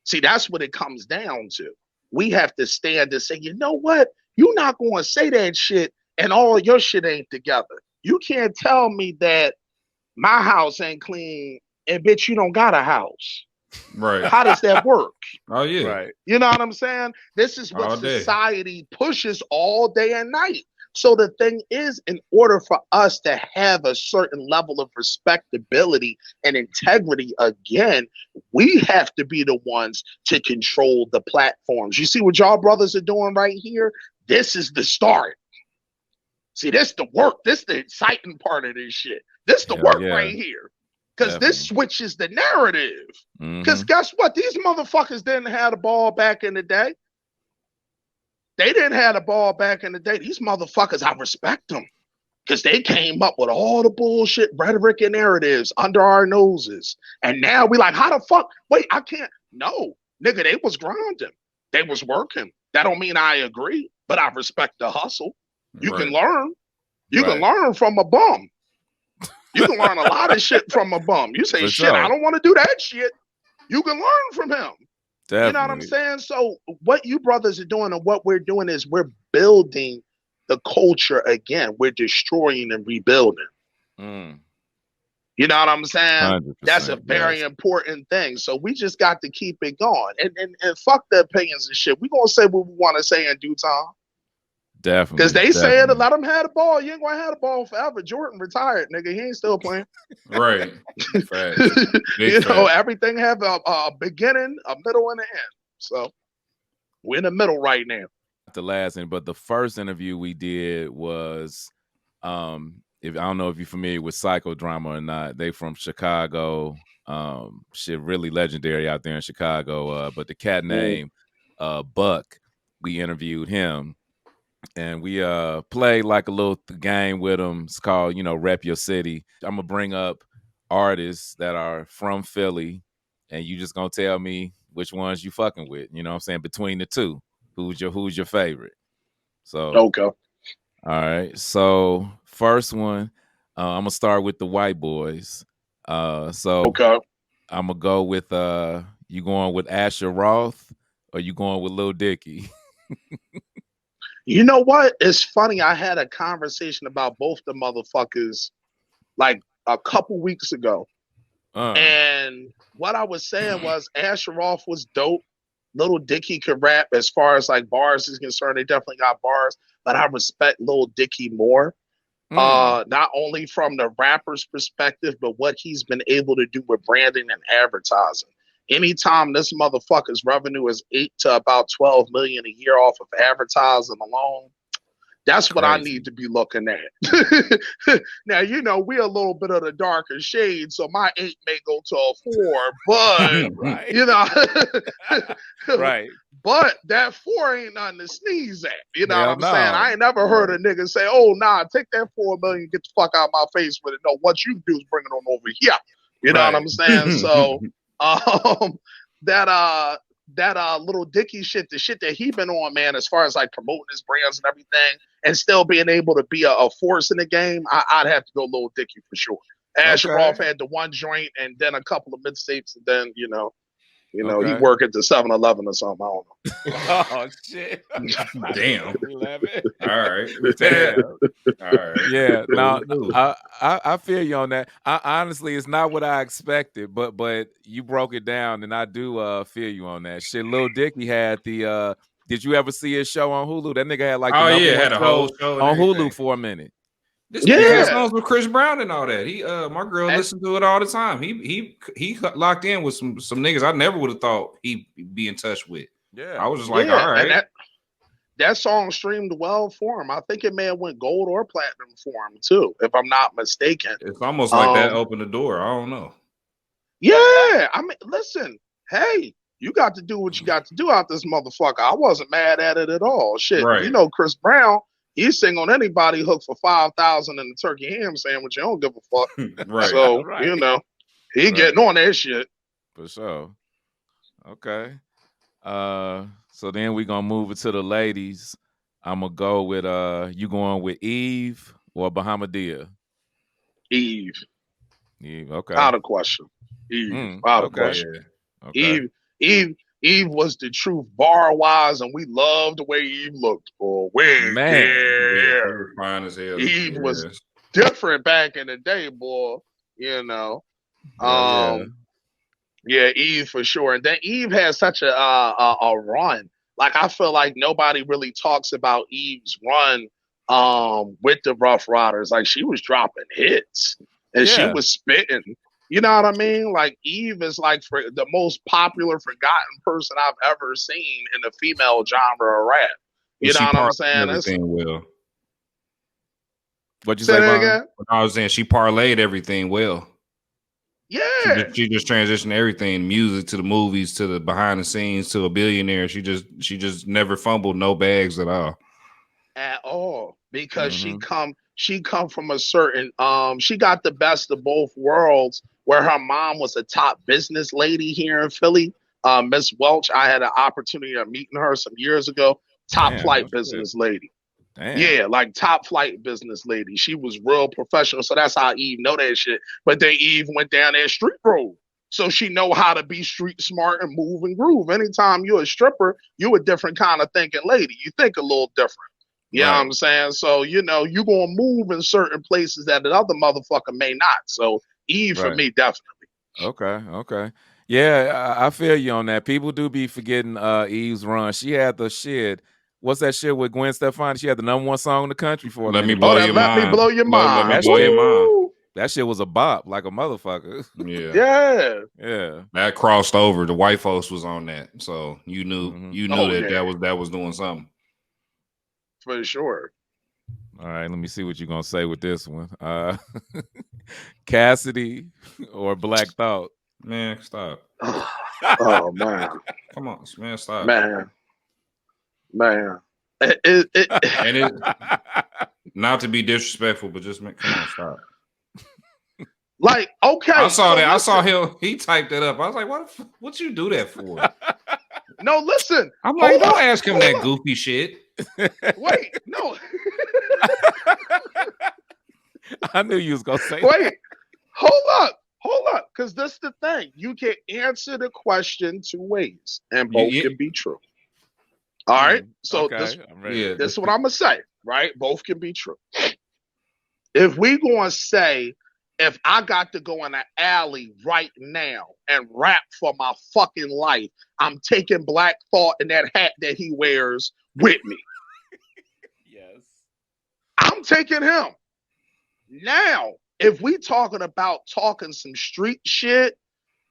See, that's what it comes down to. We have to stand and say, you know what? You're not going to say that shit and all your shit ain't together. You can't tell me that my house ain't clean and bitch, you don't got a house. Right. How does that work? Oh yeah. Right. You know what I'm saying? This is what society pushes all day and night. So the thing is, in order for us to have a certain level of respectability and integrity again, we have to be the ones to control the platforms. You see what y'all brothers are doing right here? This is the start. See, this the work. This the exciting part of this shit. This the work right here. Because this switches the narrative. Because guess what? These motherfuckers didn't have the ball back in the day. They didn't have the ball back in the day. These motherfuckers, I respect them. Because they came up with all the bullshit rhetoric and narratives under our noses. And now we like, how the fuck? Wait, I can't. No, nigga, they was grinding. They was working. That don't mean I agree, but I respect the hustle. You can learn. You can learn from a bum. You can learn a lot of shit from a bum. You say, shit, I don't want to do that shit. You can learn from him. Definitely. You know what I'm saying? So what you brothers are doing and what we're doing is we're building the culture again. We're destroying and rebuilding. You know what I'm saying? That's a very important thing. So we just got to keep it going. And fuck the opinions and shit. We're going to say what we want to say in due time. Definitely. Because they said to let him have the ball. You ain't going to have the ball forever. Jordan retired, nigga. He ain't still playing. Right. You know, everything have a beginning, a middle, and an end. So we're in the middle right now. The last one, but the first interview we did was, if I don't know if you're familiar with Psychodrama or not. They from Chicago. Shit, really legendary out there in Chicago. But the cat named Buck, we interviewed him. And we played like a little game with them. It's called, Rep Your City. I'm going to bring up artists that are from Philly, and you just going to tell me which ones you fucking with. You know what I'm saying? Between the two, who's your favorite? So okay. All right. So first one, I'm going to start with the white boys. Okay. I'm going to go with, you going with Asher Roth or you going with Lil Dicky? You know what? It's funny. I had a conversation about both the motherfuckers like a couple weeks ago. And what I was saying was Asher Roth was dope. Lil Dicky could rap as far as like bars is concerned. They definitely got bars, but I respect Lil Dicky more. Not only from the rapper's perspective, but what he's been able to do with branding and advertising. Anytime this motherfucker's revenue is 8 to about 12 million a year off of advertising alone, that's what I need to be looking at. Now, you know, we're a little bit of the darker shade, so my 8 may go to a 4, but Right. you know, Right. but that 4 ain't nothing to sneeze at. You know Hell what I'm no. saying? I ain't never heard a nigga say, "Oh, nah, take that 4 million, get the fuck out of my face with it." No, what you do is bring it on over here. You know what I'm saying? So, that little Dicky shit, the shit that he been on, man, as far as like promoting his brands and everything, and still being able to be a force in the game, I'd have to go Little Dicky for sure. Asheroff had the one joint and then a couple of mixtapes, and then you know, he work at the 7-Eleven or something. I don't know. Oh shit! Damn. 11. All right. Damn. All right. Yeah. No, I feel you on that. Honestly, it's not what I expected, but you broke it down, and I do feel you on that shit. Lil Dicky had the. Did you ever see his show on Hulu? That nigga had like the number one had a whole show on Hulu everything. for a minute. This nigga had songs with Chris Brown and all that. He my girl listened to it all the time. He locked in with some niggas I never would have thought he'd be in touch with. Yeah. I was just like, all right. And that song streamed well for him. I think it may have went gold or platinum for him too, if I'm not mistaken. It's almost like that opened the door. I don't know. Yeah, I mean, listen, hey, you got to do what you got to do out this motherfucker. I wasn't mad at it at all. Shit, Right. You know, Chris Brown, he's sing on anybody hook for 5,000 in the turkey ham sandwich. You don't give a fuck. Right. So you know, he getting on that shit for sure. Okay. So then we gonna move it to the ladies. I'm gonna go with you going with Eve or Bahamadia? Eve. Eve, okay. Out of question. Eve. Out of question. Okay. Eve was the truth bar wise, and we loved the way Eve looked. Boy, fine as hell. Eve was different back in the day, boy. You know. Yeah, Eve for sure. And then Eve has such a run. Like I feel like nobody really talks about Eve's run with the Rough Riders. Like she was dropping hits and she was spitting. You know what I mean? Like Eve is like the most popular forgotten person I've ever seen in the female genre of rap. You know what I'm saying? Everything well. What'd you say again? I was saying she parlayed everything well. Yeah. She just transitioned everything, music to the movies to the behind the scenes to a billionaire. She just never fumbled no bags at all. At all. Because she come from a certain she got the best of both worlds where her mom was a top business lady here in Philly. Miss Welch, I had an opportunity of meeting her some years ago. Top flight business lady. Damn. Yeah, like top flight business lady. She was real professional. So that's how Eve know that shit. But then Eve went down that street road. So she know how to be street smart and move and groove. Anytime you're a stripper, you a different kind of thinking lady. You think a little different. You know what I'm saying? So, you know, you're going to move in certain places that the other motherfucker may not. So Eve for me, definitely. Okay. Yeah, I feel you on that. People do be forgetting Eve's run. She had the shit. What's that shit with Gwen Stefani? She had the #1 song in the country for Let me blow your mind. Let me blow your mind. Let me blow your mind. That shit was a bop, like a motherfucker. Yeah. That crossed over. The white folks was on that, so you knew that was doing something. For sure. All right, let me see what you're gonna say with this one. Cassidy or Black Thought? Man, stop. Oh man. Come on, man, stop. Man. And not to be disrespectful, but just come on, stop. Like, okay. I saw that. I saw him. He typed that up. I was like, what you do that for? No, listen. I'm like, don't ask him that goofy shit. Wait, no. I knew you was gonna say Wait, hold up. Because this is the thing. You can answer the question 2 ways, and both can be true. All right. So this is what I'm gonna say, right? Both can be true. If we gonna say, if I got to go in an alley right now and rap for my fucking life, I'm taking Black Thought and that hat that he wears with me. Yes. I'm taking him. Now, if we talking about talking some street shit,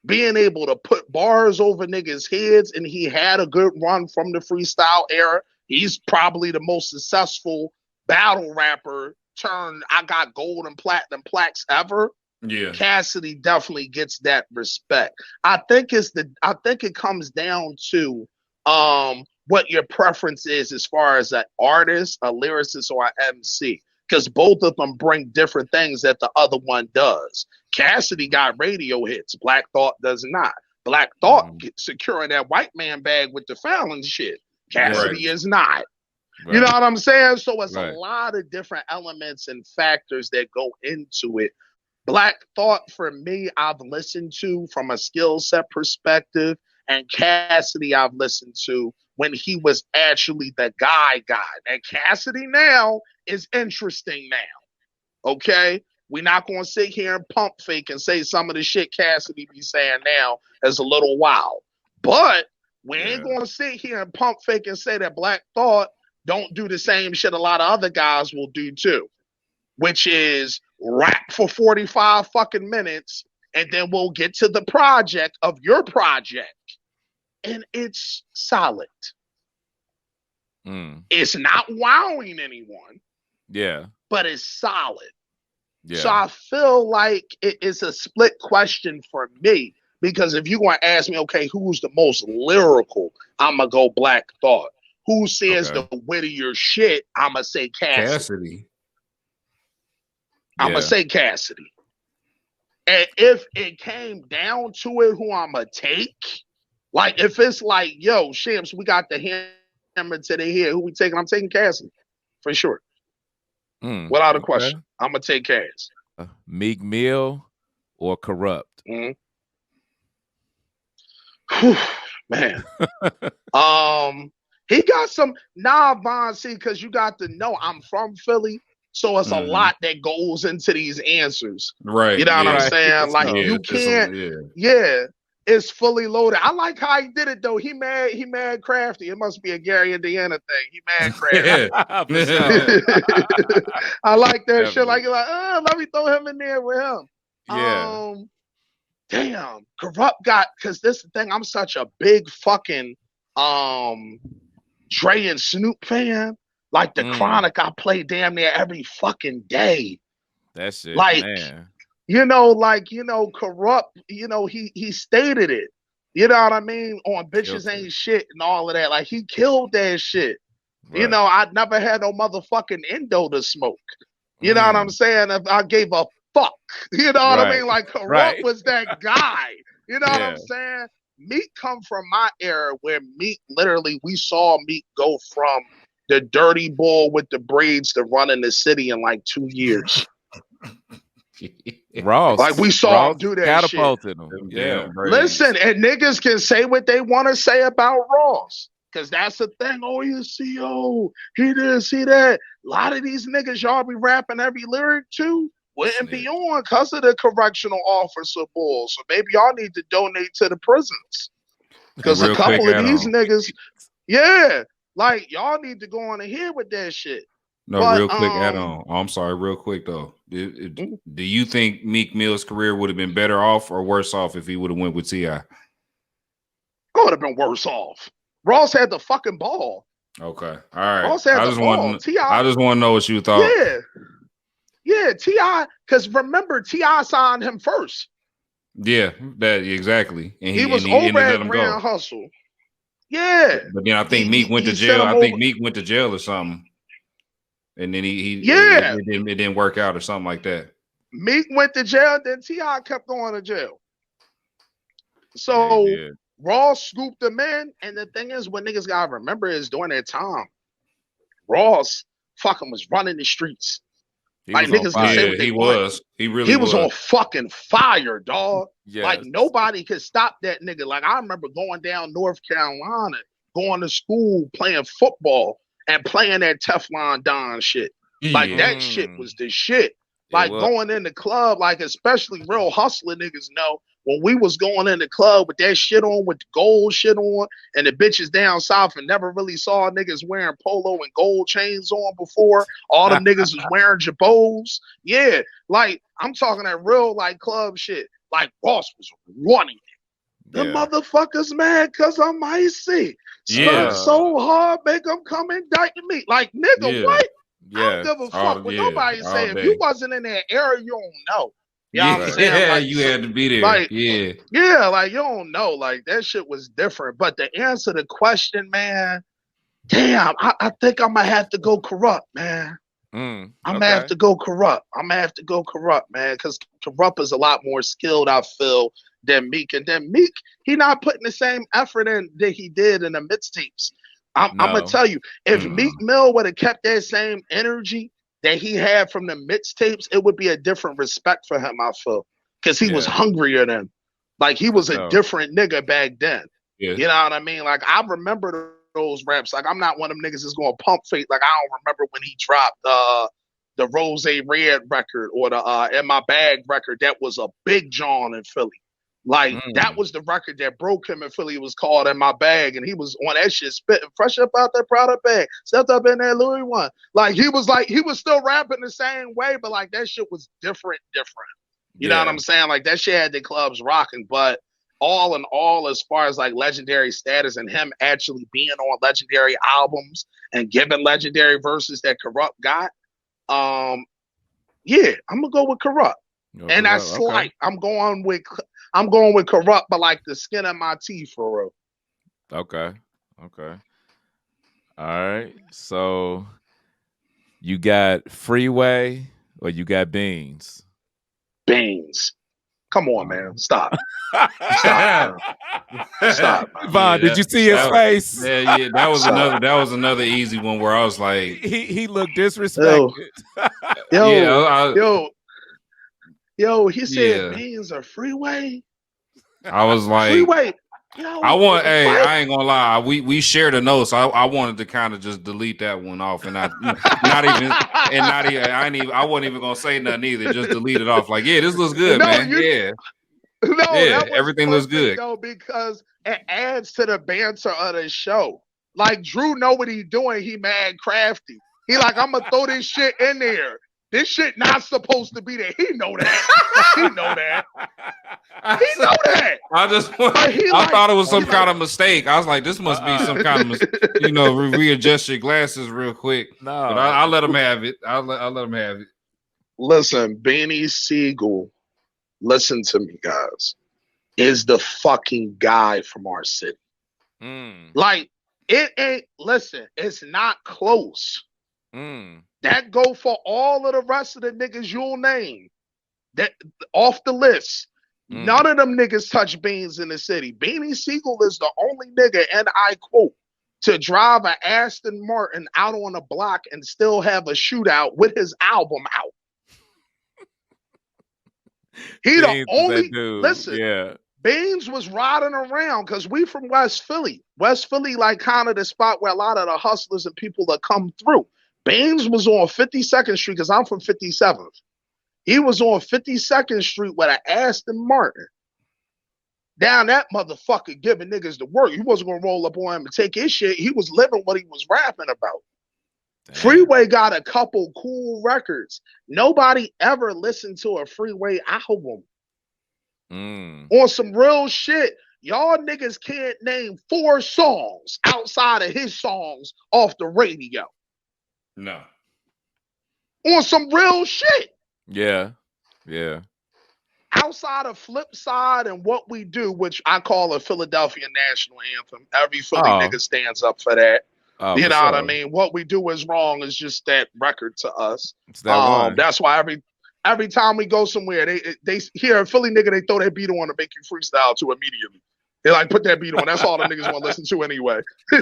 being able to put bars over niggas' heads, and he had a good run from the freestyle era. He's probably the most successful battle rapper turned I got gold and platinum plaques ever. Yeah. Cassidy definitely gets that respect. I think it comes down to what your preference is as far as an artist, a lyricist, or an MC. Because both of them bring different things that the other one does. Cassidy got radio hits. Black Thought does not. Black Thought securing that white man bag with the Fallon shit. Cassidy is not. Right. You know what I'm saying? So it's a lot of different elements and factors that go into it. Black Thought, for me, I've listened to from a skill set perspective, and Cassidy I've listened to when he was actually the guy. And Cassidy now is interesting now. Okay? We're not going to sit here and pump fake and say some of the shit Cassidy be saying now is a little wild. But we ain't going to sit here and pump fake and say that Black Thought don't do the same shit a lot of other guys will do too, which is rap for 45 fucking minutes, and then we'll get to the project of your project, and it's solid. It's not wowing anyone. Yeah. But it's solid. Yeah. So I feel like it is a split question for me, because if you're going to ask me, okay, who's the most lyrical, I'm going to go Black Thought. Who says the wittier shit, I'm going to say Cassidy. I'm going to say Cassidy. And if it came down to it, who I'm going to take, like if it's like, yo, Shampz, we got the hammer to the head, who we taking? I'm taking Cassidy for sure. Without a question. I'm going to take Cass. Meek Mill or Corrupt? Man. He got some Von, see, because you got to know I'm from Philly, so it's a lot that goes into these answers. Right. You know what I'm saying? Like you can't, it's fully loaded. I like how he did it though. He mad crafty. It must be a Gary Indiana thing. He mad crafty. I like that shit. Like, let me throw him in there with him. Yeah. Damn, Corrupt got, because this is the thing, I'm such a big fucking Dre and Snoop fan. Like the Chronic, I play damn near every fucking day. That shit, like, man. Corrupt, he stated it. You know what I mean? On Bitches Ain't Shit and all of that. Like, he killed that shit. Right. I never had no motherfucking endo to smoke. You know what I'm saying? If I gave a fuck. You know what I mean? Like, Corrupt was that guy. You know what I'm saying? Meek come from my era where Meek, literally, we saw Meek go from the dirty bull with the braids to running the city in like 2 years. Ross, like we saw him do that catapulted shit. Him. Yeah. Listen, and niggas can say what they want to say about Ross, because that's the thing. Oh, you see, he didn't see that. A lot of these niggas y'all be rapping every lyric to wouldn't be on because of the correctional officer bull. So maybe y'all need to donate to the prisons, because a couple of these niggas, like y'all need to go on ahead with that shit. No, but, real quick add on. Oh, I'm sorry, real quick though. Do you think Meek Mill's career would have been better off or worse off if he would have went with T.I.? Would have been worse off. Ross had the fucking ball. Okay, all right. Ross had the ball. I just want to know what you thought. Yeah, T.I. Because remember, T.I. signed him first. Yeah, that exactly. And he was over at Grand Hustle. Yeah, but then I think Meek went to jail. I think Meek went to jail or something. And then it didn't work out or something like that. Meek went to jail, then T.I. kept going to jail. So Ross scooped him in, and the thing is, what niggas gotta remember is during that time, Ross fucking was running the streets. Like niggas can say what they want. He really was on fucking fire, dog. Yes. Like nobody could stop that nigga. Like I remember going down North Carolina, going to school, playing football, and playing that Teflon Don shit. Like that shit was the shit. Like going in the club, like especially real hustler niggas know, when we was going in the club with that shit on, with the gold shit on, and the bitches down south and never really saw niggas wearing polo and gold chains on before. All them niggas was wearing jabos. Yeah, like I'm talking that real like club shit. Like Ross was running it. The motherfuckers mad because I'm icy. Stuck so hard, make them come indict me. Like, nigga, what? I don't give a fuck what nobody say. If you wasn't in that area, you don't know. You know what I'm saying? Like, you had to be there. Like, yeah, like you don't know. Like that shit was different. But to answer the question, man, damn, I think I'm gonna have to go corrupt, man. I'm gonna have to go corrupt. Man, because corrupt is a lot more skilled, I feel, than Meek. And then Meek, he not putting the same effort in that he did in the mixtapes. I'm gonna tell you, if Meek Mill would have kept that same energy that he had from the mixtapes, it would be a different respect for him, I feel. Because he was hungrier then. Like he was a different nigga back then. Yeah. You know what I mean? Like I remember those raps. Like I'm not one of them niggas that's gonna pump fake. Like I don't remember when he dropped the Rose Red record or the In My Bag record. That was a big John in Philly. Like that was the record that broke him in Philly. It was called In My Bag, and he was on that shit spitting fresh up out that Prada bag, stepped up in that Louis one. Like he was still rapping the same way, but like that shit was different. You know what I'm saying? Like that shit had the clubs rocking, but all in all, as far as like legendary status and him actually being on legendary albums and giving legendary verses that Corrupt got, yeah, I'm gonna go with Corrupt. And that's slight. I'm going with Corrupt, but like the skin of my teeth for real. Okay. All right. So you got Freeway or you got Beans? Beans. Come on, man. Stop. Stop, man. Vaughn, did you see his face? Yeah. That was another easy one where I was like, he looked disrespected. Yo, he said Beans or Freeway. I was like, Freeway. I ain't gonna lie. We shared a note, so I wanted to kind of just delete that one off, and I wasn't even gonna say nothing either. Just delete it off. Like, yeah, this looks good, man. Everything looks good. Though, because it adds to the banter of the show. Like Drew know what he doing. He mad crafty. He like, I'm gonna throw this shit in there. This shit not supposed to be there. He know that. He know that. I thought it was some kind of mistake. I was like, this must be some kind of mistake. Readjust your glasses real quick. No, but I'll let him have it. I'll let him have it. Listen, Beanie Siegel, listen to me, guys, is the fucking guy from our city. Like, it ain't, listen, it's not close. That go for all of the rest of the niggas you'll name. That off the list. None of them niggas touch Beans in the city. Beanie Siegel is the only nigga, and I quote, to drive an Aston Martin out on a block and still have a shootout with his album out. He the only listen. Yeah. Beans was riding around because we from West Philly. West Philly, like kind of the spot where a lot of the hustlers and people that come through. Beans was on 52nd Street because I'm from 57th. He was on 52nd Street with an Aston Martin. Down that motherfucker giving niggas the work. He wasn't going to roll up on him and take his shit. He was living what he was rapping about. Damn. Freeway got a couple cool records. Nobody ever listened to a Freeway album. On some real shit. Y'all niggas can't name 4 songs outside of his songs off the radio. No. On some real shit. Yeah. Outside of Flip Side and What We Do, which I call a Philadelphia national anthem. Every Philly nigga stands up for that. You know what I mean? What We Do Is Wrong is just that record to us. It's that one. That's why every time we go somewhere, they hear a Philly nigga, they throw that beat on to make you freestyle to immediately. They like put that beat on. That's all the niggas want to listen to anyway. So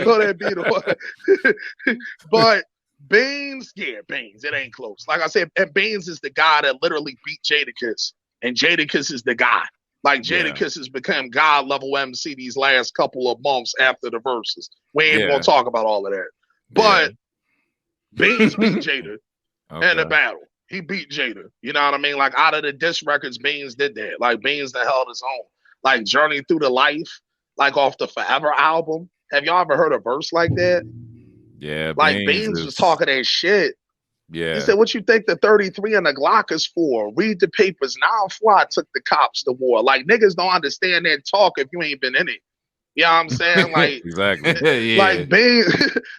throw that beat on. But Beans, it ain't close. Like I said, and Beans is the guy that literally beat Jadakiss. And Jadakiss is the guy. Like Jadakiss has become God level MC these last couple of months after the verses. We ain't gonna talk about all of that. But Beans beat Jada in the battle. He beat Jada. You know what I mean? Like out of the diss records, Beans did that. Like Beans that held his own. Like Journey Through the Life, like off the Forever album. Have y'all ever heard a verse like that? Yeah, Like Beans Beans was is talking that shit. He yeah, said, "What you think the 33 and the Glock is for? Read the papers now before I took the cops to war." Like niggas don't understand that talk if you ain't been in it. You know what I'm saying? exactly. Yeah. Like Beans,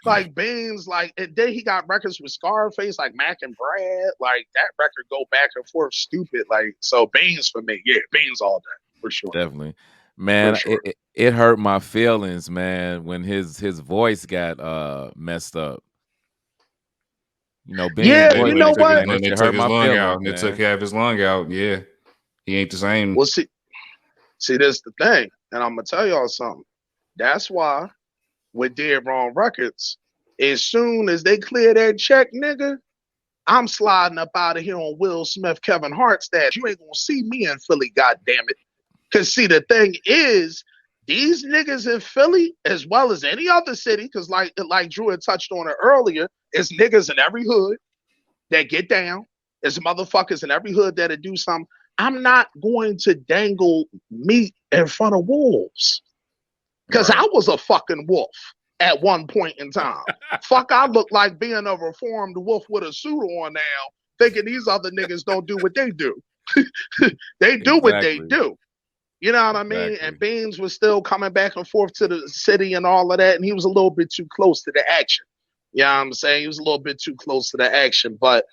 like Beans, like and then he got records with Scarface, like Mac and Brad. Like that record go back and forth, stupid. Like so, Beans for me, yeah, Beans all day for sure, Definitely. for Man, sure. it hurt my feelings, man, when his voice got messed up. You know, Bean's Yeah, Hey, you voice, know what? man, that they shit took hurt his my lung out, feelings, and they took man. half his lung out. Yeah, he ain't the same. Well, see, this the thing, and I'm gonna tell y'all something. That's why with Dead Wrong Records, as soon as they clear that check, nigga, I'm sliding up out of here on Will Smith, Kevin Hart stash. You ain't gonna see me in Philly, goddamn it. Cause see, the thing is, these niggas in Philly, as well as any other city, because like Drew had touched on it earlier, it's niggas in every hood that get down. It's motherfuckers in every hood that'll do something. I'm not going to dangle meat in front of wolves. Cause Right. I was a fucking wolf at one point in time. Fuck, I look like being a reformed wolf with a suit on now, thinking these other niggas don't do what they do. They do what they Exactly. do. You know what I mean? Exactly. And Beans was still coming back and forth to the city and all of that, and he was a little bit too close to the action. You know what I'm saying? He was a little bit too close to the action. But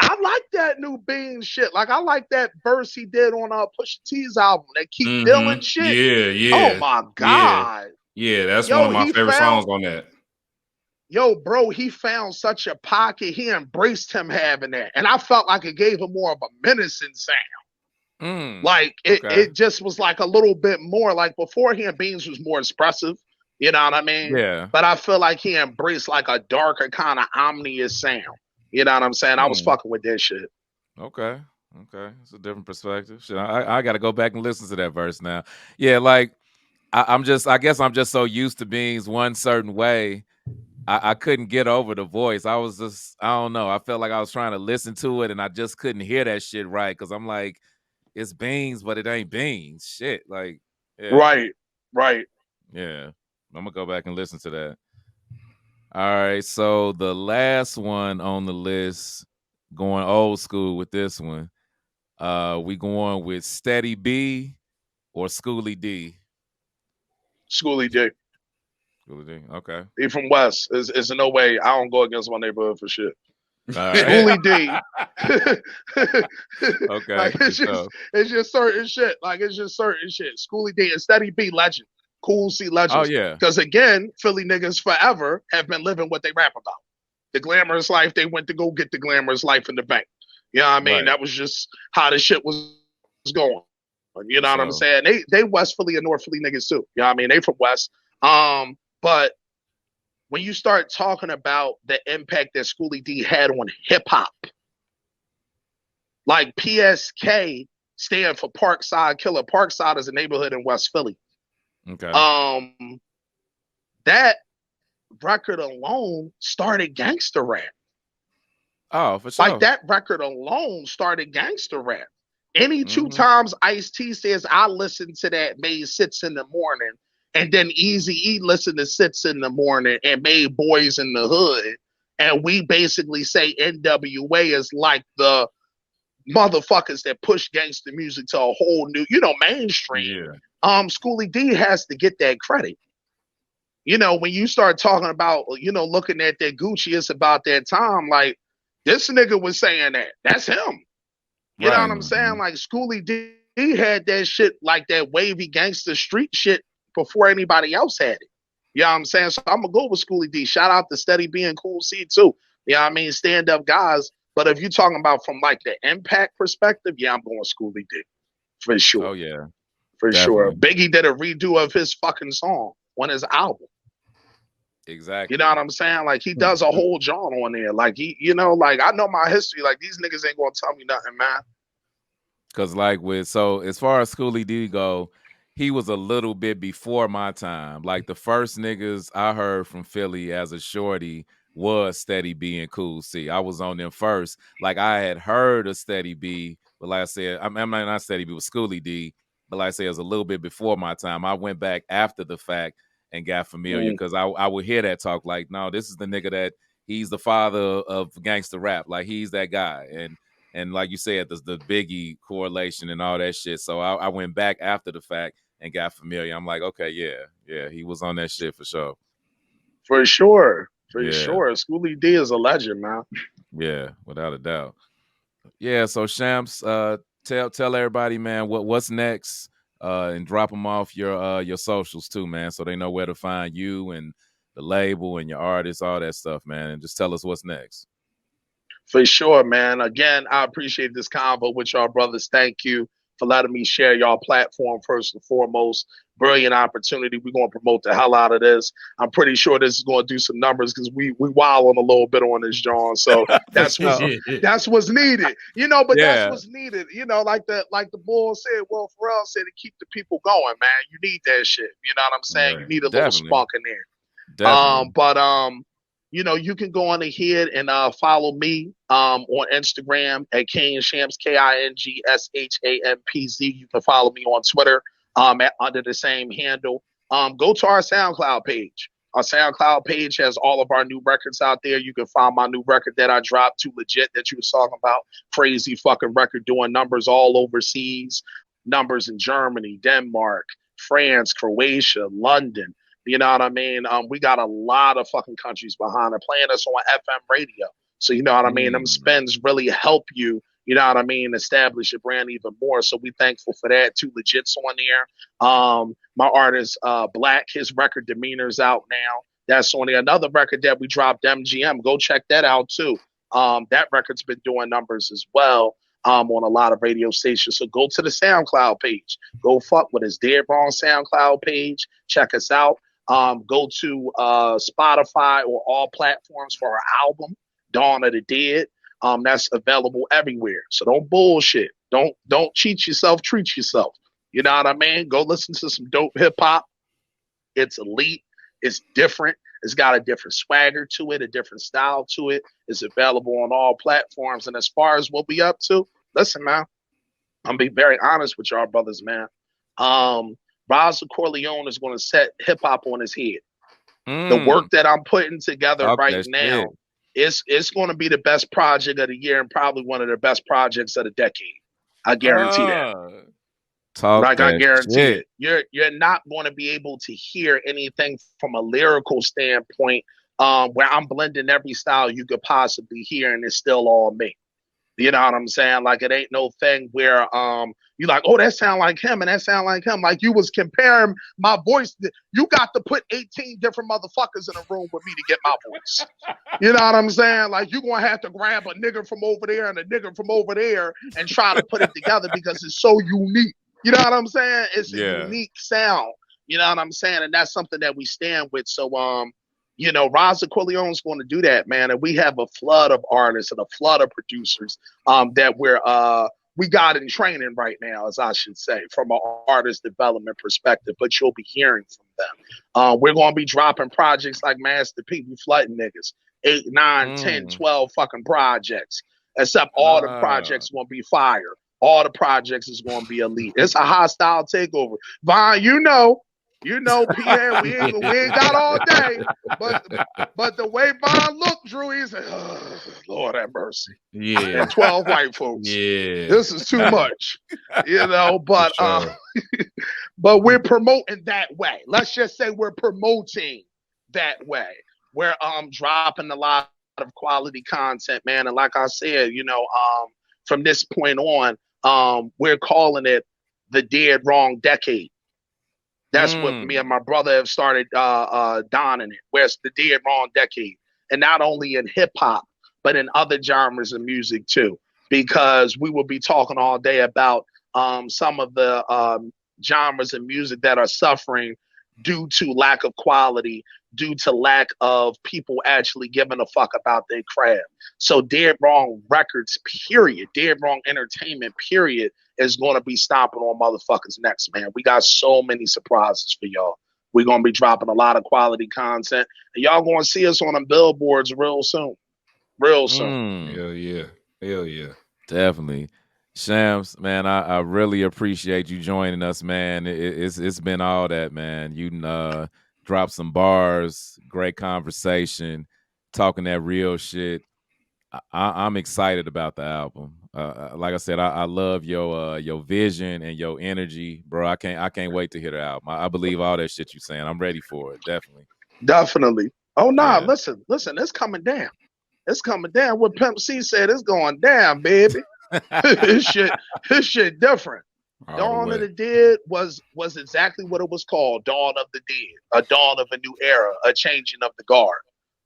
I like that new Beans shit. Like I like that verse he did on Pusha T's album, that Keep Dealing shit. Yeah, Oh yeah, my yeah, God. yeah. That's one Yo, of my he favorite found songs on that. yo, bro, he found such a pocket. He embraced him having that. And I felt like it gave him more of a menacing sound. Like Okay. it just was like a little bit more like beforehand Beans was more expressive, you know what I mean? Yeah. But I feel like he embraced like a darker kind of ominous sound. You know what I'm saying? I was Hmm. fucking with that shit. Okay. Okay. It's a different perspective. Shit, I got to go back and listen to that verse now. Yeah, like I guess I'm just so used to Beans one certain way. I couldn't get over the voice. I was just, I don't know. I felt like I was trying to listen to it and I just couldn't hear that shit right. Cause I'm like, it's Beans, but it ain't Beans. Shit. Like, yeah. Right, right. Yeah. I'm gonna go back and listen to that. All right. So the last one on the list, going old school with this one. We going with Steady B or Schoolie D? Schoolie D. Schoolie D. Okay. He from West. Is no way I don't go against my neighborhood for shit. All right. Schoolie D. Okay. Like it's just certain shit. Like it's just certain shit. Schoolie D and Steady B legend. Cool C Oh legends. yeah. Because again, Philly niggas forever have been living what they rap about. The glamorous life, they went to go get the glamorous life in the bank. You know what I mean? Right. That was just how the shit was going. You know what I'm So saying? They West Philly and North Philly niggas too. You know what I mean? They from West. But when you start talking about the impact that Schoolie D had on hip hop, like PSK stand for Parkside Killer. Parkside is a neighborhood in West Philly. okay. That record alone started gangster rap. Oh, for Like sure. that record alone started gangster rap. Any two Mm-hmm. times Ice-T says I listen to that made Sits in the Morning, and then Easy E listened to Sits in the Morning and made Boys in the Hood, and we basically say NWA is like the motherfuckers that push gangster music to a whole new, mainstream. Yeah. Schoolie D has to get that credit. When you start talking about, looking at that Gucci, it's about that time. Like this nigga was saying that. That's him. You know Right. what I'm saying? Like Schoolie D had that shit, like that wavy gangster street shit before anybody else had it. You know what I'm saying? So I'm gonna go with Schoolie D. Shout out to Steady being Cool C too. You know what I mean? Stand up guys. But if you're talking about from like the impact perspective, yeah, I'm going Schoolie D for sure. Oh yeah. For sure. Definitely. Biggie did a redo of his fucking song on his album. You know Exactly. what I'm saying? Like he does a whole genre on there. Like like I know my history. Like these niggas ain't gonna tell me nothing, man. Cause like so as far as Schoolie D go, he was a little bit before my time. Like the first niggas I heard from Philly as a shorty was Steady B and Cool C. I was on them first. Like I had heard of Steady B, but like I said, I'm not Steady B, it was Schoolie D. But like I said, it was a little bit before my time. I went back after the fact and got familiar because I would hear that talk like, no, this is the nigga that he's the father of gangster rap. Like he's that guy. And like you said, there's the Biggie correlation and all that shit. So I went back after the fact and got familiar. I'm like, okay, yeah, he was on that shit for sure. For sure. Yeah. Sure. Schoolie D is a legend, man. Yeah, without a doubt. Yeah, so Shampz, tell everybody, man, what's next, and drop them off your socials too, man, so they know where to find you and the label and your artists, all that stuff, man, and just tell us what's next. For sure, man. Again, I appreciate this convo with y'all brothers. Thank you for letting me share y'all platform first and foremost. Brilliant opportunity. We're going to promote the hell out of this. I'm pretty sure this is going to do some numbers because we wilding a little bit on this, John. So that's what's needed. You know, but that's what's needed. You know, like the bull said, Will Ferrell said, to keep the people going, man. You need that shit. You know what I'm saying? Right. You need a little spark in there. Definitely. You know, you can go on ahead and follow me on Instagram at King Shampz, KINGSHAMPZ. You can follow me on Twitter under the same handle. Go to our SoundCloud page. Our SoundCloud page has all of our new records out there. You can find my new record that I dropped, Too Legit, that you was talking about. Crazy fucking record, doing numbers all overseas. Numbers in Germany, Denmark, France, Croatia, London. You know what I mean? We got a lot of fucking countries behind it playing us on FM radio. So you know what I mean? Them spins really help you, you know what I mean, establish your brand even more. So we thankful for that. Too Legit's on there. My artist, Black, his record Demeanor's out now. That's on there. Another record that we dropped, MGM. Go check that out too. That record's been doing numbers as well. On a lot of radio stations. So go to the SoundCloud page. Go fuck with us. Dead Wrong SoundCloud page. Check us out. Go to Spotify or all platforms for our album, Dawn of the Dead. That's available everywhere. So don't bullshit. Don't cheat yourself. Treat yourself. You know what I mean? Go listen to some dope hip hop. It's elite. It's different. It's got a different swagger to it, a different style to it. It's available on all platforms. And as far as what we up to, listen, man, I'm gonna be very honest with y'all brothers, man. Raza Corleone is going to set hip hop on his head. The work that I'm putting together right now, it's going to be the best project of the year and probably one of the best projects of the decade. I guarantee that. I guarantee it. You're not going to be able to hear anything from a lyrical standpoint where I'm blending every style you could possibly hear and it's still all me. You know what I'm saying? Like, it ain't no thing where you like, oh, that sound like him and that sound like him. Like, you was comparing my voice. You got to put 18 different motherfuckers in a room with me to get my voice. You know what I'm saying? Like, you're going to have to grab a nigga from over there and a nigga from over there and try to put it together because it's so unique. You know what I'm saying? It's a unique sound. You know what I'm saying? And that's something that we stand with. So, you know, Raza Corleone's going to do that, man. And we have a flood of artists and a flood of producers that we got in training right now, as I should say, from an artist development perspective. But you'll be hearing from them. We're going to be dropping projects like Master P. We flooding niggas. 8, 9, 10, 12 fucking projects. Except all the projects going to be fire. All the projects is going to be elite. It's a hostile takeover. Vaughn, you know, Pierre, we ain't got all day. But the way Vaughn looked, Drew, he's like, oh, Lord have mercy. Yeah. And 12 white folks. Yeah. This is too much. You know, but but we're promoting that way. Let's just say we're promoting that way. We're dropping a lot of quality content, man. And like I said, you know, from this point on, we're calling it the Dead Wrong Decade. That's what me and my brother have started donning it. Where's the Dead Wrong Decade? And not only in hip hop, but in other genres of music too. Because we will be talking all day about some of the genres of music that are suffering due to lack of quality, due to lack of people actually giving a fuck about their craft. So Dead Wrong Records, period, Dead Wrong Entertainment, period, is going to be stomping on motherfuckers next, man. We got so many surprises for y'all. We're gonna be dropping a lot of quality content, and y'all gonna see us on the billboards real soon. Real soon. Hell yeah. Hell yeah. Definitely. Shampz, man, I really appreciate you joining us, man. It's been all that, man. You dropped some bars, great conversation, talking that real shit. I'm excited about the album. Like I said, I love your vision and your energy, bro. I can't wait to hear the album. I believe all that shit you saying. I'm ready for it. Definitely. Definitely. Oh nah, Yeah. listen, it's coming down. It's coming down. What Pimp C said, it's going down, baby. his shit different. All the Dawn of way. the Dead was exactly what it was called. Dawn of the Dead. A dawn of a new era, a changing of the guard.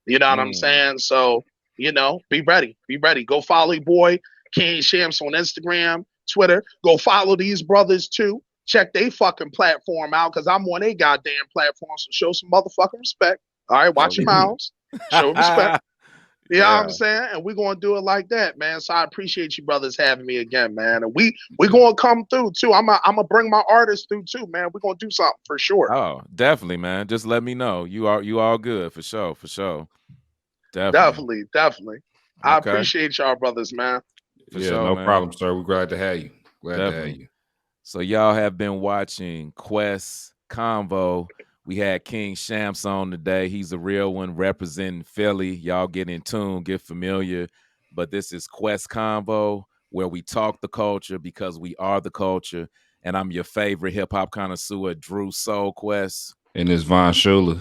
You know what I'm Mm. saying? So, be ready. Be ready. Go follow your boy, King Shampz on Instagram, Twitter. Go follow these brothers too. Check they fucking platform out because I'm on their goddamn platform. So show some motherfucking respect. All right, watch your mouths. Show respect. You know what Yeah. I'm saying? And we're gonna do it like that, man. So I appreciate you brothers having me again, man. And we gonna come through too. I'm gonna bring my artists through too, man. We're gonna do something for sure. Oh, definitely, man. Just let me know. You all good for sure, for sure. Definitely. Definitely, definitely. I Okay. appreciate y'all brothers, man. For Yeah, sure, no man. problem, sir. We're glad to have you. Glad to have Definitely. you. So y'all have been watching Quest Convo. We had King Shampz on today. He's a real one representing Philly. Y'all get in tune, get familiar. But this is Quest Convo, where we talk the culture because we are the culture. And I'm your favorite hip hop connoisseur, Drew Soul Quest. And it's Von Schuler.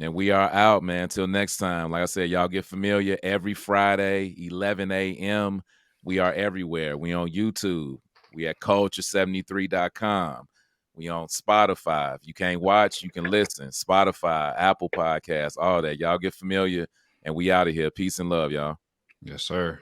And we are out, man. Till next time. Like I said, y'all get familiar every Friday, 11 a.m. We are everywhere. We on YouTube. We at culture73.com. We on Spotify. If you can't watch, you can listen. Spotify, Apple Podcasts, all that. Y'all get familiar. And we out of here. Peace and love, y'all. Yes, sir.